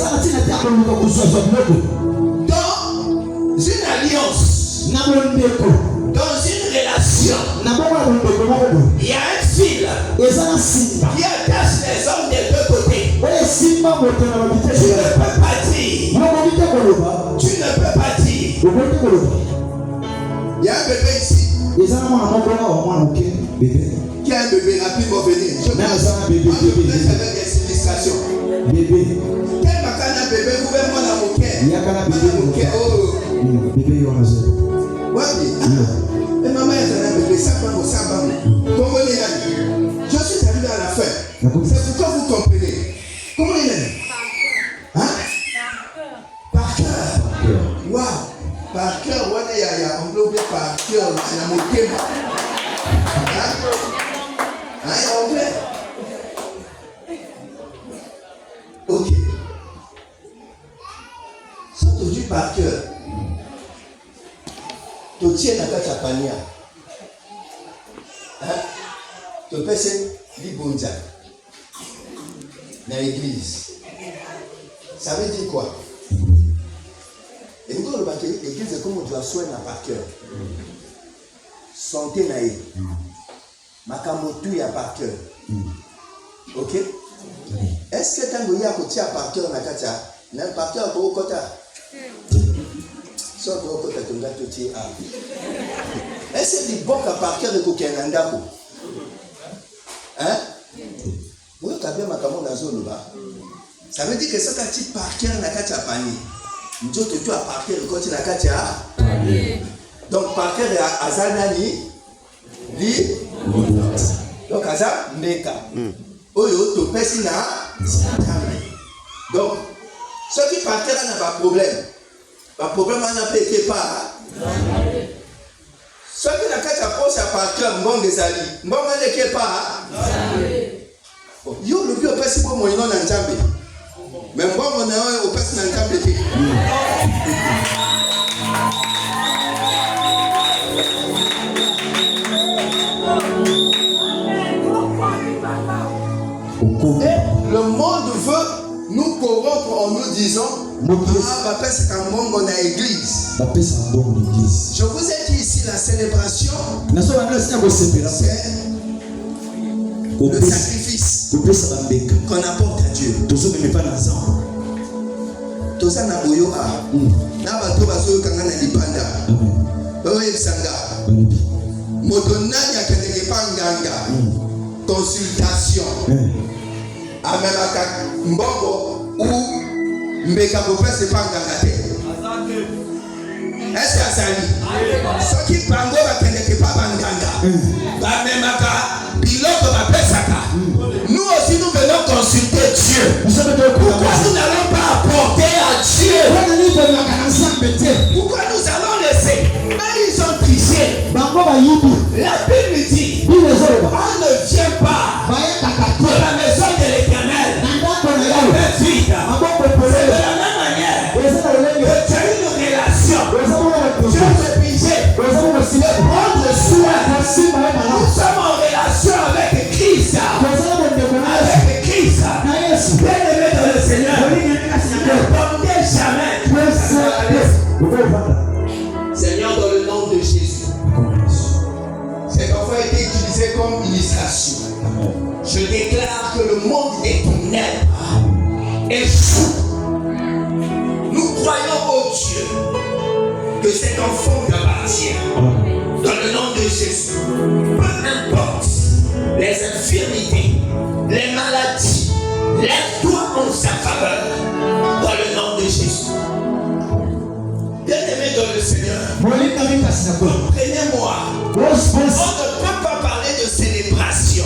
une alliance, dans une relation, il y a un fil qui attache les hommes des deux côtés. Tu ne peux pas dire. Tu ne peux pas dire. Il y a un bébé ici. Qui a un bébé rapidement venir. Je vais avec des illustrations. Bébé. Quel bacana bébé, vous pouvez moi la moquette. Et maman est un bébé, ça va. Comment il est là? Je suis arrivé à la fin. C'est pourquoi vous comprenez. Comment il est? Hein? Par cœur. Waouh. Par cœur, il y a englobé par cœur, c'est la moquette. Hein, anglais? Ok. Ça te dit par cœur. Tu tiens la carte à pania. Hein? Tu peux faire l'ibonza. Dans l'église. Ça veut dire quoi? Et nous, l'église, c'est comme on doit soigner par cœur. Santé naïe. Makamotu ya par cœur. Ok? Est-ce que quand vous y a côté à par cœur, n'a par cœur pour au côté? Soit pour au côté, tu dois te tirer à. Est-ce que tu bon à par cœur de Kokenandako? Hein? Vous avez bien Makamon dans zone là. Ça veut dire que ce que tu par cœur n'a qu'à t'apani. Nous autres, tu as par cœur le côté n'a qu'à t'apani. Donc par cœur à Azanani. Donc, à ça, Meka. Oyo, to pesina. Donc, ceux qui partent là n'ont pas de problème. Pas de problème, on n'a pas été pas. Ceux qui n'ont qu'à s'approcher à partir, bon des alliés. Bon, on n'a pas. Yo, le plus au pesi pour moi, il n'en a jamais. Mais moi, on a au pesi n'a jamais été. Et le monde veut nous corrompre en nous disant ah, c'est qu'un monde on a église. Je vous ai dit ici la célébration, c'est le sacrifice qu'on apporte à Dieu. Toza na boyo a na bato bazo kanga na libanda. Oye sanga. Modonanya keneke panganga. Consultation. Amelaka mbongo ou mbeka bopé c'est pas ngangate. Est-ce que ça dit? Ce qui pango va keneke pas banganga. Ba memaka biloko ba pesaka. Nous aussi nous venons consulter Dieu. Pourquoi nous n'allons pas apporter à Dieu? Pourquoi nous allons laisser? Mais ils ont triché. La Bible dit on ne vient pas de la maison de l'Éternel. C'est de la même manière que tu as une relation. Tu es obligé de prendre soin. Nous sommes en relation avec Christ. Avec Christ. Bien-aimé dans le Seigneur. Ne tombez jamais. C'est est fou. Nous croyons au Dieu que cet enfant lui appartient. Dans le nom de Jésus, peu importe les infirmités, les maladies, lève-toi en sa faveur. Dans le nom de Jésus. Bien-aimé dans le Seigneur, comprenez-moi. On ne peut pas parler de célébration.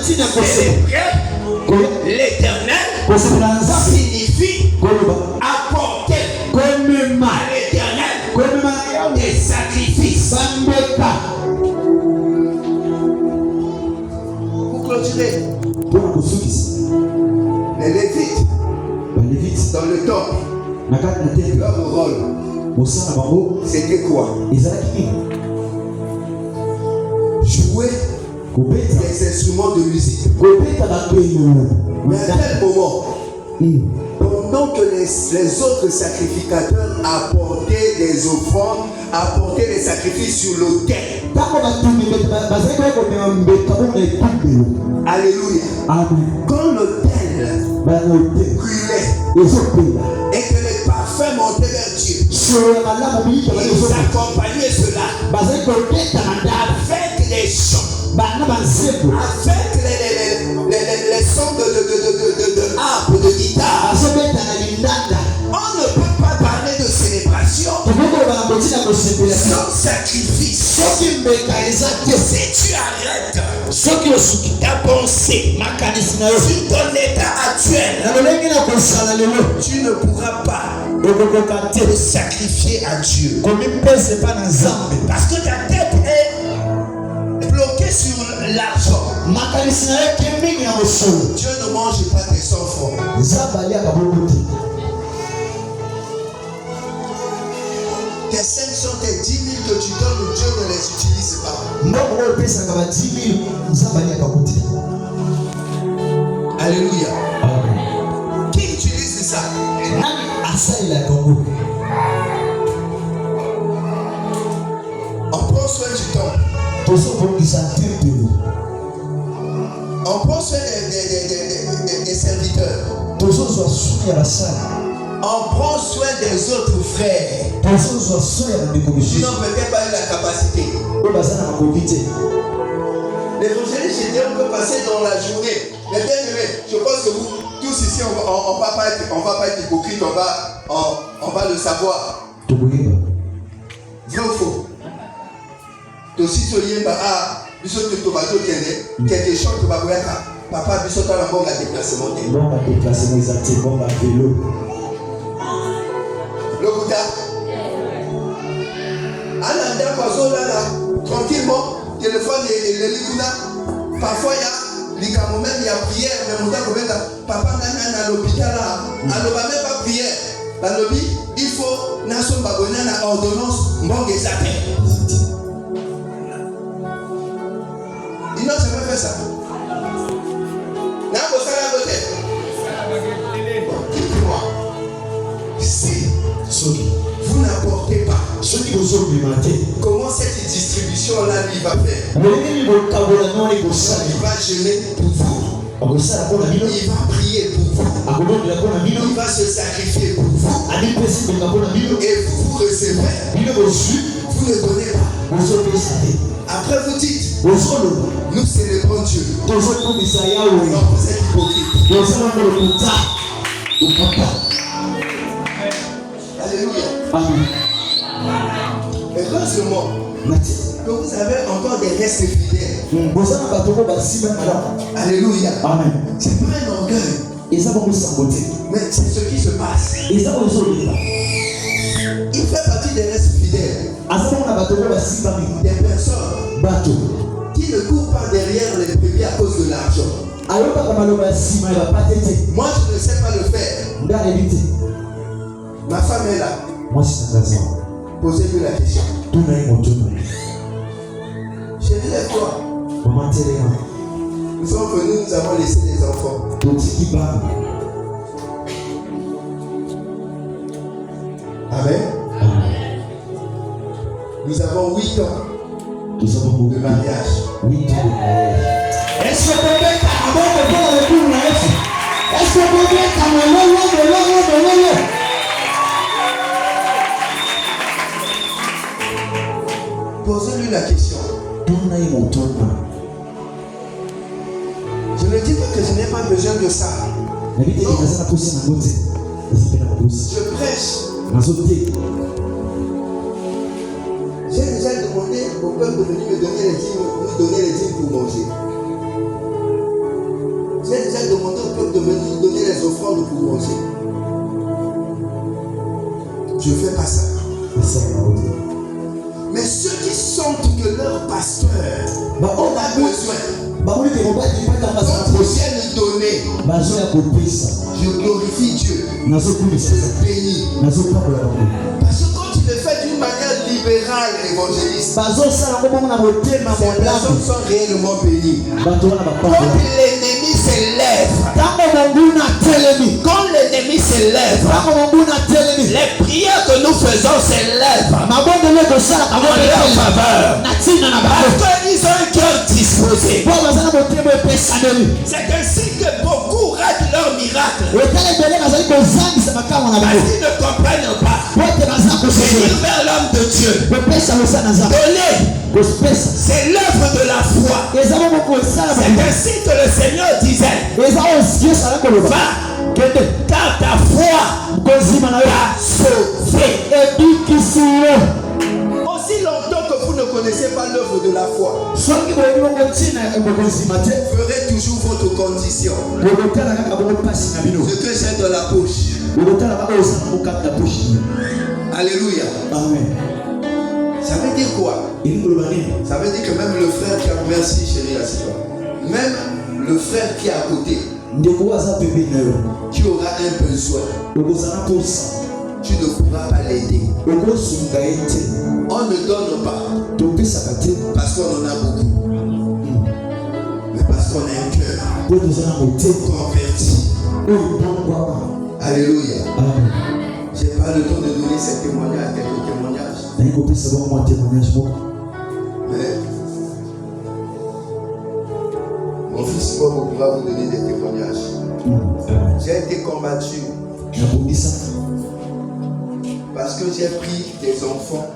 Célébrer l'Éternel signifie apporter à l'Éternel des sacrifices. Pour clôturer, les Lévites dans le temple, leur rôle, c'était quoi? Jouer des instruments de musique. Mais à tel moment, pendant que les autres sacrificateurs apportaient des offrandes, apportaient des sacrifices sur l'autel. Alléluia. Quand l'autel brûlait et que les parfums montaient vers Dieu, ils accompagnaient cela avec les chants, avec les sons de harpe, de guitare. On ne peut pas parler de célébration sans sacrifice. Si tu arrêtes ta pensée sur ton état actuel, tu ne pourras pas te sacrifier à Dieu. Parce que ta tête est bloquée sur l'argent. Dieu ne mange pas tes enfants. Tes 500, tes 10 000 que tu donnes, Dieu ne les utilise pas. Alléluia. Qui utilise ça? On prend soin du temple. On prend soin des serviteurs. On prend soin des autres frères. Sinon, peut-être pas eu la capacité. L'évangéliste, on peut passer dans la journée. Mais bien aimé, je pense que vous, tous ici, on va pas être hypocrite, on va le savoir. Vrai ou faux? Aussi, ce lien, quelque chose que papa, bisota la bonne déplacement. Le Bouddha. Ananda Kwazola, tranquillement, téléphone et le Liguna. Parfois, il y a les même, il y a prière, mais mon papa n'a à l'hôpital là. Alors, même pas prière. Dans le lobby, il faut Nason Babona na ordonnance, Mbong et Zaté. Il n'a jamais fait ça. N'a pas ça à côté. Dites-moi, si vous n'apportez pas, comment cette distribution-là lui va faire? Il va jeûner pour vous. Il va prier pour vous. Il va se sacrifier pour vous. Et vous recevez. Vous ne donnez pas. Après vous dites, nous célébrons Dieu. Non, vous êtes hypocrite. Alléluia. Et heureusement que vous avez encore des restes fidèles. Alléluia. Amen. C'est pas un orgueil, mais c'est ce qui se passe. Il fait partie des restes fidèles. Des personnes qui ne courent pas derrière les bébés à cause de l'argent. Moi, je ne sais pas le faire. Ma femme est là. Posez-lui la question. Chérie, lève-toi. Nous sommes venus, nous avons laissé les enfants. Amen. Nous avons 8 ans de mariage. Est-ce que vous pouvez Posez-lui la question. Tuna ye motona. Je ne dis pas que je n'ai pas besoin de ça. Na bite ikaza na kusi na ngote. Isipenda kusi. Je prêche. Nazote. J'ai déjà demandé au peuple de venir me donner les dîmes pour manger. J'ai déjà demandé au peuple de venir donner les offrandes pour manger. Je ne fais pas ça. Mais ceux qui sentent que leur pasteur a besoin, donc ils viennent donner. Je glorifie Dieu. Je le bénis. Parce que quand tu le fais d'une manière libérale, évangéliste, ces personnes sont réellement bénies. Quand l'ennemi s'élève, les prières que nous faisons s'élèvent en leur faveur. Parce qu'ils ont un cœur disposé. C'est ainsi que beaucoup ratent leur miracle. Parce qu'ils ne comprennent pas. Venir vers l'homme de Dieu. Donner. C'est l'œuvre de la foi. C'est ainsi que le Seigneur disait. Va, car ta foi t'a sauvé. Aussi longtemps que vous ne connaissez pas l'œuvre de la foi, vous ferez toujours votre condition. Ce que j'ai dans la poche. Alléluia. Amen. Ça veut dire quoi? Ça veut dire que même le frère qui a... Merci chérie, assieds-toi. Même le frère qui est à côté, qui aura un besoin, tu ne pourras pas l'aider. On ne donne pas parce qu'on en a beaucoup, mais parce qu'on a un cœur converti. Alléluia. Je n'ai pas le temps de donner ces témoignages, quelques témoignages. Mais mon fils Bob pourra vous donner des témoignages. J'ai été combattu parce que j'ai pris des enfants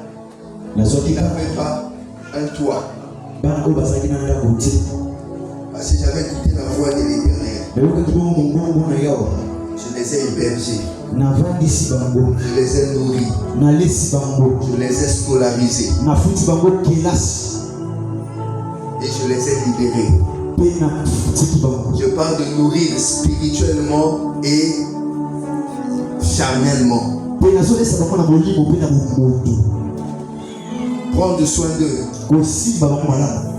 qui n'avaient pas un toit. Parce que j'avais écouté la voix de l'Éternel. Je les ai hébergés. Je les ai nourris. Je les ai scolarisés. Et je les ai libérés. Je parle de nourrir spirituellement et charnellement. Prendre soin d'eux.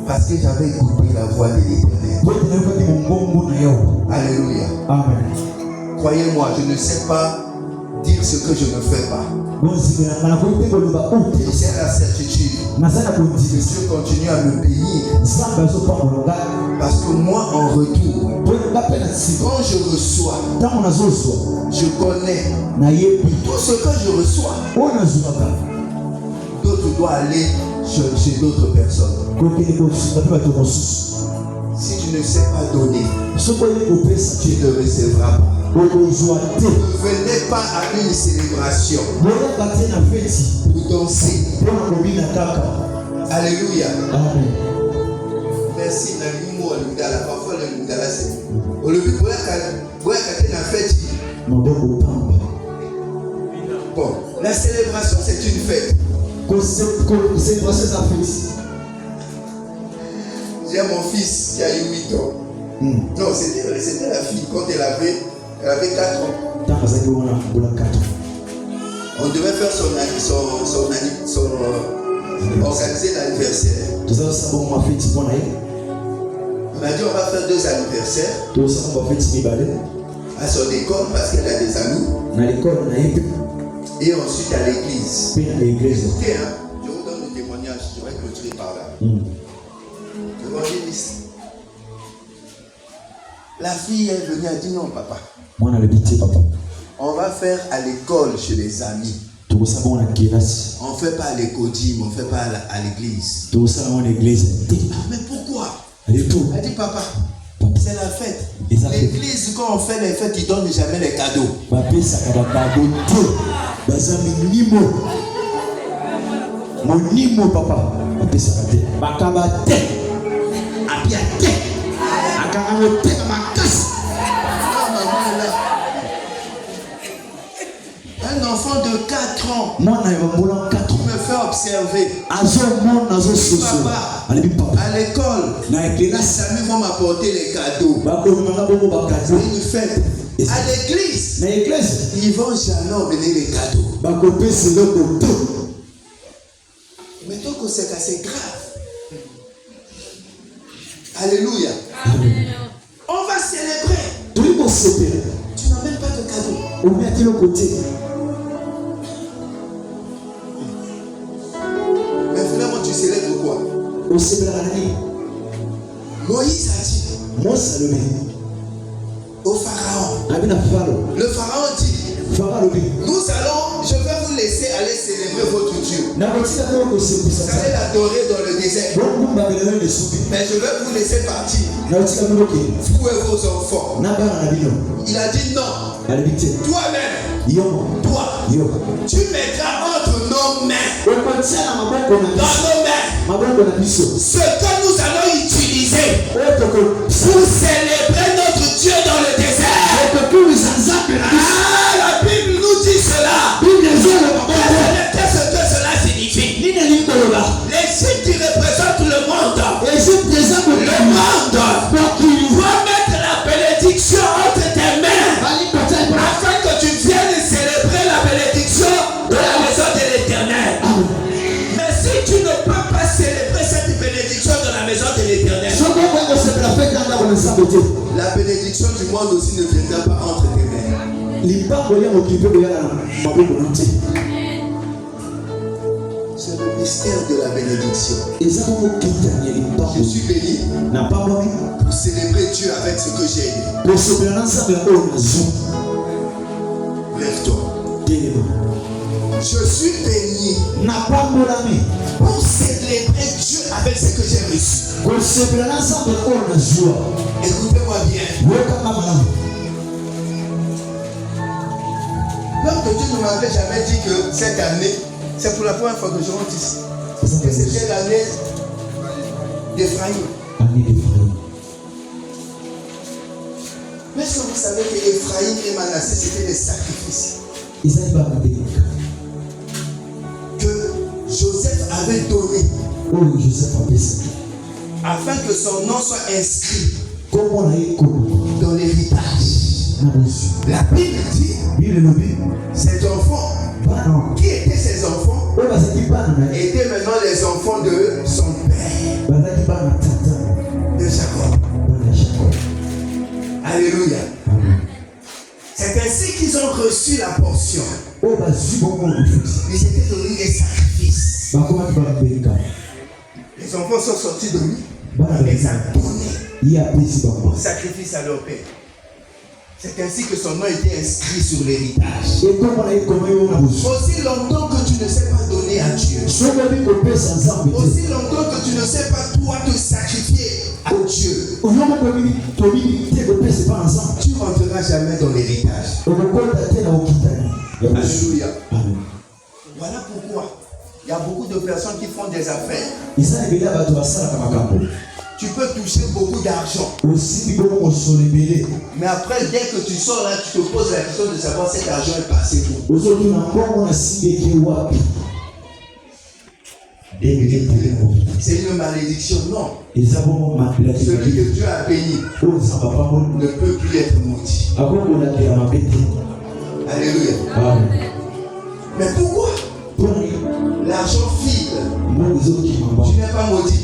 Parce que j'avais écouté la voix de l'Éternel. Alléluia. Amen. Croyez-moi, je ne sais pas dire ce que je ne fais pas. J'ai la certitude que Dieu continue à me bénir. Parce que moi, en retour, quand je reçois, je connais tout ce que je reçois. D'autres doivent aller chez d'autres personnes. Si tu ne sais pas donner, tu ne recevras pas. Ne venez pas à une célébration pour danser. Alléluia. Merci. Parfois le Lingala c'est. Bon, la célébration c'est une fête. J'ai mon fils qui a eu 8 ans. Non, c'était la fille quand elle avait 4 ans. On devait faire organiser l'anniversaire. On m'a dit on va faire 2 anniversaires à son école parce qu'elle a des amis. Et ensuite à l'église. Écoutez, hein, je vous donne le témoignage, je vais clôturer par là. Évangéliste. La fille est venue, elle dit non papa. On va faire à l'école chez les amis. On ne fait pas à l'écodime, on ne fait pas à l'église. Mais pourquoi? Elle dit papa, c'est la fête. L'église, quand on fait les fêtes, ils ne donnent jamais les cadeaux. apesaka te bakaba te abia te akanga motema makasi. Un enfant de 4 ans mwana yambola 4 me fait observer. azomona azososo Papa, alebi papa à l'école, na les ekelasi amis vont m'apporter les cadeaux. bakomimanga bongo bakado Une fête. À l'église, na eglise ils vont jamais emmener les cadeaux. bakopesa eloko to. Mais donc c'est grave. Alléluia. On va célébrer. toyi kosepela Tu n'emmènes pas de cadeau. omi ati eloko te. Mais finalement, tu célèbres quoi? osepelaka na nini? Moïse a dit mose alobi au pharaon. abi na faro Le pharaon dit, faro alobi je vais vous laisser aller célébrer votre Dieu. nakotika kaka Vous kosepisa allez l'adorer dans le désert. bokumbabelelo lesuki Mais je vais vous laisser partir, nakotika biloke vous et vos enfants. na bana na bino Il a dit non. alobi te Toi-même, yo toi, tu mettras entre nos mains, okotia na maboko na dans biso nos mains, maboko na biso ce que nous allons utiliser oyo pour célébrer notre Dieu dans le désert. tokokumisa nzambe na biso. Ah, la Bible nous dit cela. bible ezoloba bongo Qu'est-ce que cela signifie? nini elingi koloba L'Égypte qui représente le monde. egypte eza Le monde mokili va mettre la bénédiction entre tes mains balikota afin que tu viennes célébrer la bénédiction de la maison de l'Éternel. Mais si tu ne peux pas célébrer cette bénédiction de la maison de l'Éternel, soki okoki kosepela fete ya ndako na nzambe te la bénédiction du monde aussi ne viendra pas entre tes mains. libango ya mokili mpe koyaka na maboko na te. C'est le mystère de la bénédiction. eza bongo kitani ya Je libango suis béni na pambwami pour célébrer Dieu avec ce que j'ai eu. kosepela na nzambe ya oyo nazwi Lève-toi. telema Je suis béni na pambolami pour célébrer Dieu avec ce que j'ai reçu. kosepela na nzambe ya oyo nazwa. Écoutez-moi bien. yokanga malamu L'homme de Dieu ne m'avait jamais dit que cette année, c'est pour la première fois que je rentre ici. Que c'était l'année d'Ephraïm. année d'Ephraïm. Mais est-ce que vous savez que Ephraïm et Manassé, c'était des sacrifices ezali bakabenika que Joseph avait donné oyo joseph apesaki afin que son nom soit inscrit kombo na ye koluka dans l'héritage. na bozwi. La Bible dit, bible elobi ces enfants, bana qui étaient ces enfants, oyo bazalaki bana na ye étaient maintenant les enfants de son père, bazalaki bana tata de Jacob. bana ya jacob. Alléluia. Amen. C'est ainsi qu'ils ont reçu la portion. oyo bazwi bongo lifuti Ils étaient donnés des sacrifices. bakomaki bakabenika Les enfants sont sortis de lui. bana Ils ont babenika donné ye apesi bango sacrifice à leur père. C'est ainsi que son nom était inscrit sur l'héritage. ekombo na ye komai oyo na bozwi. Aussi longtemps que tu ne sais pas donner à Dieu, soki obi kopesa nzambe te aussi longtemps que tu ne sais pas toi te sacrifier à Dieu, oyoko tobini te kopesa epa na nzambe tu ne rentreras jamais dans l'héritage. okokota te na okitani ya bozwi. Alléluia. Amen. Voilà pourquoi il y a beaucoup de personnes qui font des affaires. eza ebele ya bato basalaka makambo Tu peux toucher beaucoup d'argent, osimbi bongo mosolo ebele mais après, dès que tu sors là, tu te poses la question de savoir cet argent est passé où. ozotuna mbongo na simbi eke wapi. C'est une malédiction, non. eza bongo Celui mabilaki que Dieu a béni oyo nzambe apamboli ne peut plus être maudit. akokolakela mabe te. Alléluia. Amen. Mais pourquoi mponi l'argent file? mbongo ezokima Tu mbango n'es pas maudit.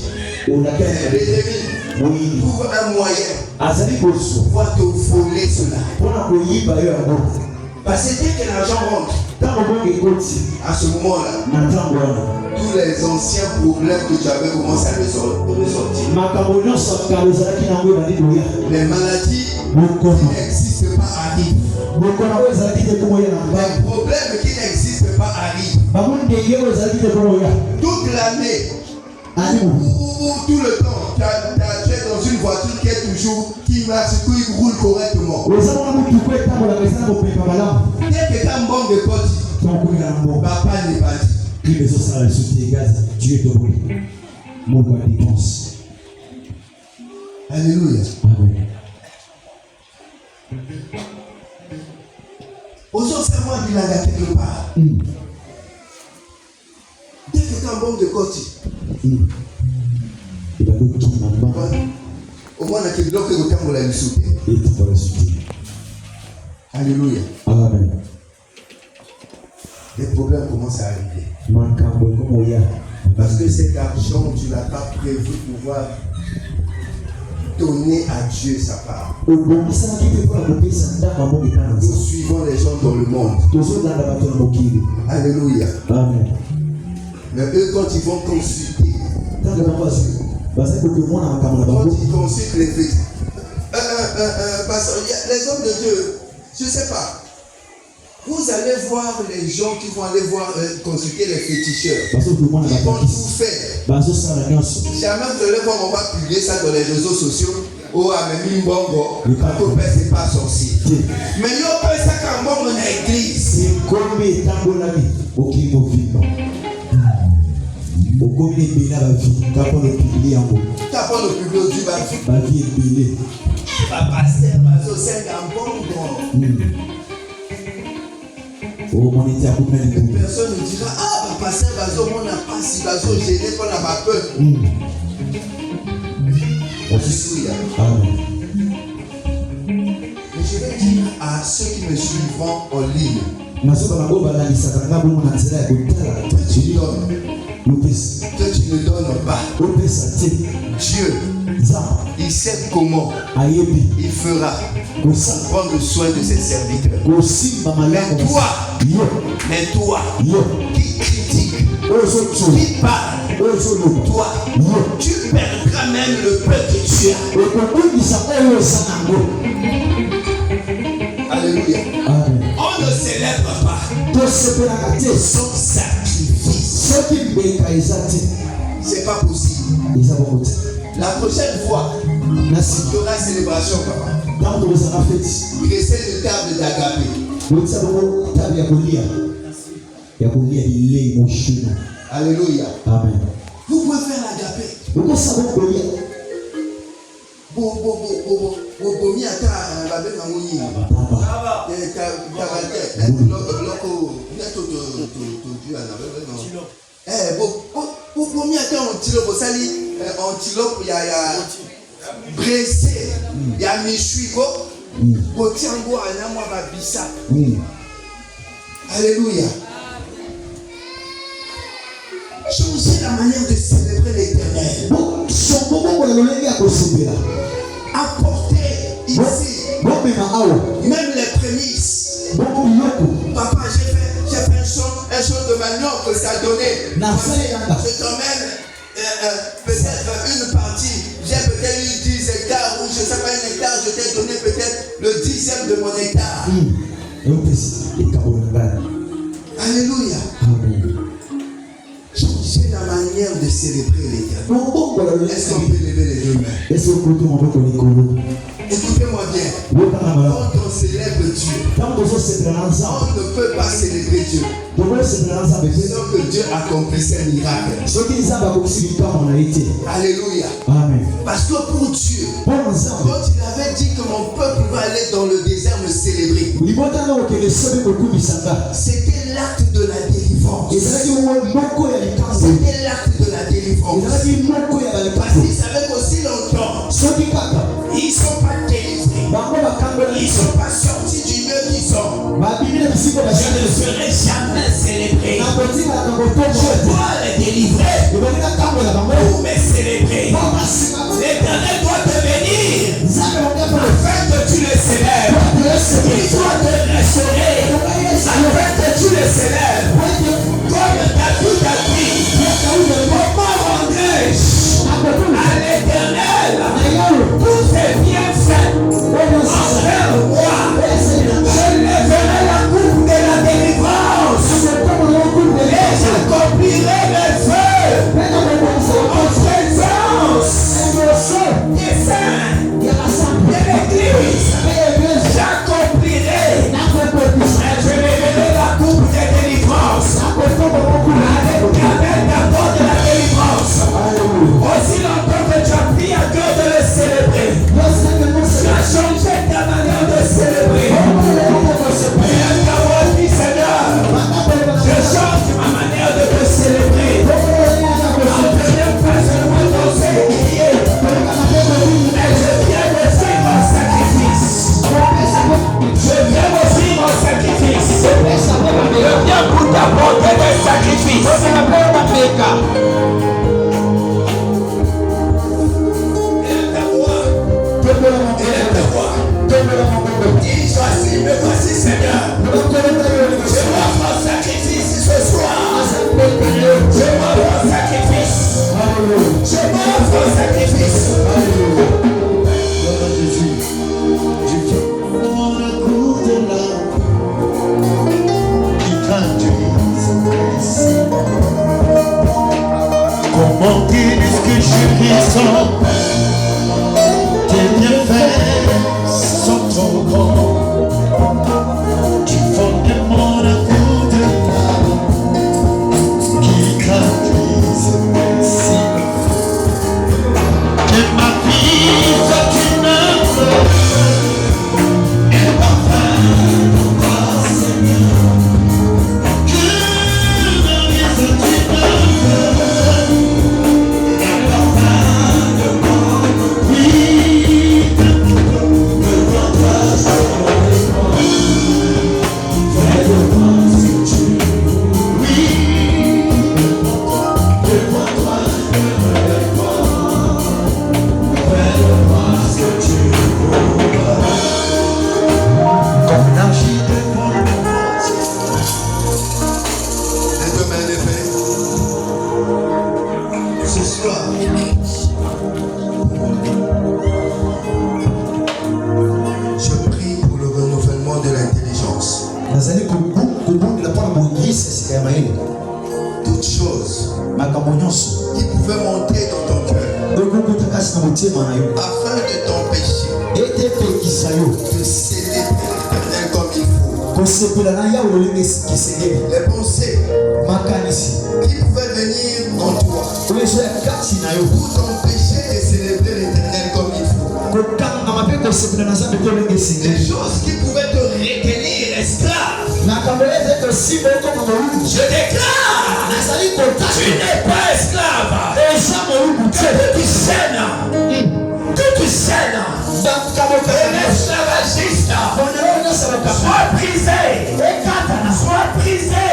olakela L'ennemi moyini trouve un moyen azali kozwa pour te voler cela. mpona koyiba yo yango. Parce que dès que l'argent rentre, ntango bongo ekoti à ce moment-là, na ntango wana tous les anciens problèmes que tu avais commencé à ressortir. makambo nyonso ya kala ezalaki nango ebandi koya. Les maladies bokono qui n'existent pas arrivent. bokono oyo ezalaki te komoya na Les mbangu problèmes qui n'existent pas arrivent. bamondenge oyo ezalaki te komoya Toute l'année, alimu ou tout le temps, tu es dans une voiture qui est toujours, qui marche, qui roule correctement. oza mona motuko etambolaka eza na kopepa malamu Dès que ta bombe de pote, tokokomika na mbongo papa n'est pas dit. kribe ezosala lisusu te egazi tuye toboli. Mot de dépense. Alléluia. Amen. Aujourd'hui, c'est moi qui l'a quelque part. Dès que tu as un bon de côté, au moins, on a quelque chose que tu as la sauter. Alléluia. Amen. Les problèmes commencent à arriver. Parce que cet argent, tu ne l'as pas prévu pouvoir donner à Dieu sa part. Nous suivons les gens dans le monde. Alléluia. Amen. Mais eux, quand ils vont consulter, quand ils consultent les fétiches, les hommes de Dieu, je ne sais pas. Vous allez voir les gens qui vont aller voir consulter les féticheurs. Ils vont tout faire. Jamais vous allez voir, on va publier ça dans les réseaux sociaux. Oh, Amélie Mbongo, ton père c'est pas sorcier. Mais il y a pas ça quand bon dans l'église. T'as pas le public au Dieu, pasteur, c'est un bon. Personne ne dira, ah, pasteur, on n'a pas si bazo gêné, on n'a pas peur. Alléluia. Mais je vais dire à ceux qui me suivront en ligne, toi tu ne donnes pas. Dieu, il sait comment il fera pour prendre soin de ses serviteurs. Mais toi, qui critique, qui parle, toi, tu perdras même le peu que tu as. Alléluia. On ne célèbre pas son sacrifice. C'est pas possible. La prochaine fois, il y aura célébration, papa. Restez une table d'agapé. Alléluia. Amen. Vous pouvez faire l'agapé. Antilope, il y a Bressé, il y a Michuiko, Botiango, Anamwa Babissa. Alléluia. Changez la manière de célébrer l'Éternel. Apportez ici même les prémices. Papa, j'ai fait un champ de manioc que ça a donné. Je t'emmène peut-être une partie. J'ai peut-être eu 10 hectares ou je ne sais pas un hectare. Je t'ai donné peut-être le 10e de mon hectare. Alléluia. Changez la manière de célébrer l'Éternel. Est-ce qu'on peut lever les deux mains? Écoutez-moi bien. Quand on célèbre Dieu, on ne peut pas célébrer Dieu sans que Dieu accomplisse un miracle. Alléluia. Amen. Parce que pour Dieu, quand il avait dit que mon peuple va aller dans le désert me célébrer, c'était l'acte de la délivrance. C'était l'acte de la délivrance. Parce qu'ils savaient qu'aussi longtemps, ils ne sont pas délivrés. Ils ne sont pas sortis du lieu qu'ils sont. Je ne serai jamais célébré. Je dois les délivrer pour me célébrer. L'Éternel doit te bénir afin que tu le célèbres. Il doit te restaurer afin que tu le célèbres. Comme David a dit, comment rendrai-je à l'Éternel tous ses bienfaits envers moi? Je lèverai la coupe de la délivrance et j'accomplirai mes vœux Il choisit, me voici Seigneur. Je m'offre en sacrifice ce soir. Je m'offre en sacrifice. Je m'offre en sacrifice. Comment dire que je ressens tes bienfaits sont trop grands. Tu fondes mon amour de l'âme qui traduisent mes signes. Que ma vie soit une œuvre, un parfum pour toi, Seigneur. Que ma vie soit une œuvre. Toutes choses qui pouvaient monter dans ton cœur afin de t'empêcher de célébrer l'Éternel comme il faut. Les pensées qui pouvaient venir en toi pour t'empêcher de célébrer l'Éternel comme il faut. Les choses qui pouvaient te retenir esclave. Je déclare, tu n'es pas esclave. Que tu saines, que tu saines. L'esclavagiste soit brisé, soit brisé,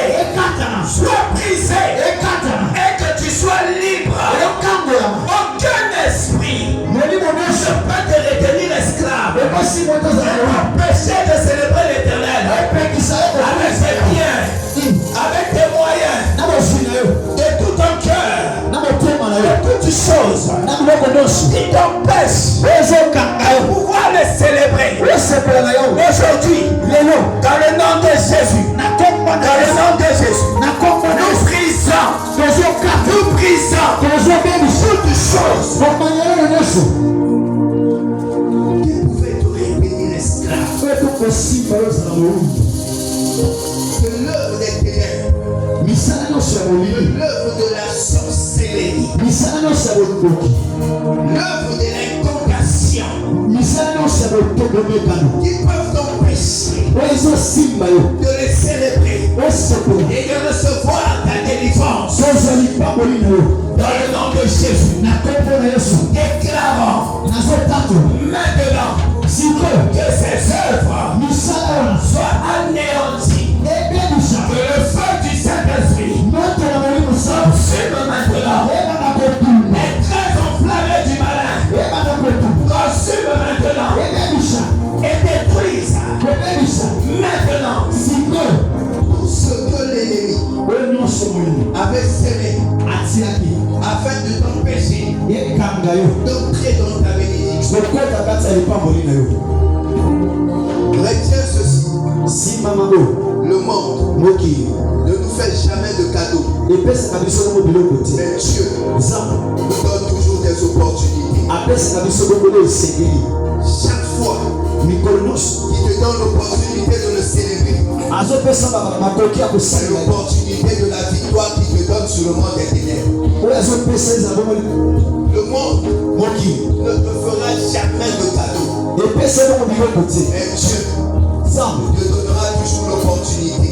soit brisé, et que tu sois libre. Aucun esprit ne peut te retenir esclave et t'empêcher de célébrer l'Éternel avec tes biens, avec tes moyens, de tout ton cœur, de toutes choses qui t'empêchent de pouvoir les célébrer. Aujourd'hui, dans le nom de Jésus, dans le nom de Jésus, nous brisons toutes choses qui pouvaient te retenir esclave. De l'œuvre des ténèbres, de l'œuvre de la sorcellerie, l'œuvre de l'incantation, qui peuvent t'empêcher de les célébrer et de recevoir ta délivrance. Dans le nom de Jésus, déclarons maintenant que ces œuvres soient anéanties. Que le feu du Saint-Esprit consume maintenant les traits enflammés du malin. Consume maintenant et détruise maintenant tout ce que l'ennemi avait semé afin de t'empêcher d'entrer dans ta bénédiction. Retiens ceci. Le monde ne nous fait jamais de cadeaux. Mais Dieu nous donne toujours des opportunités. Chaque fois qu'il te donne l'opportunité de le célébrer, c'est l'opportunité de la victoire qui te donne sur le monde des ténèbres. Le monde ne te fera jamais de cadeaux. Mais Dieu te donnera toujours l'opportunité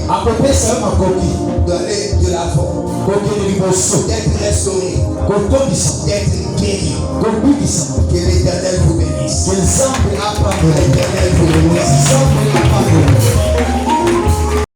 d'aller de l'avant, d'être restauré, d'être guéri. Que l'Éternel vous bénisse. Que l'Éternel vous bénisse.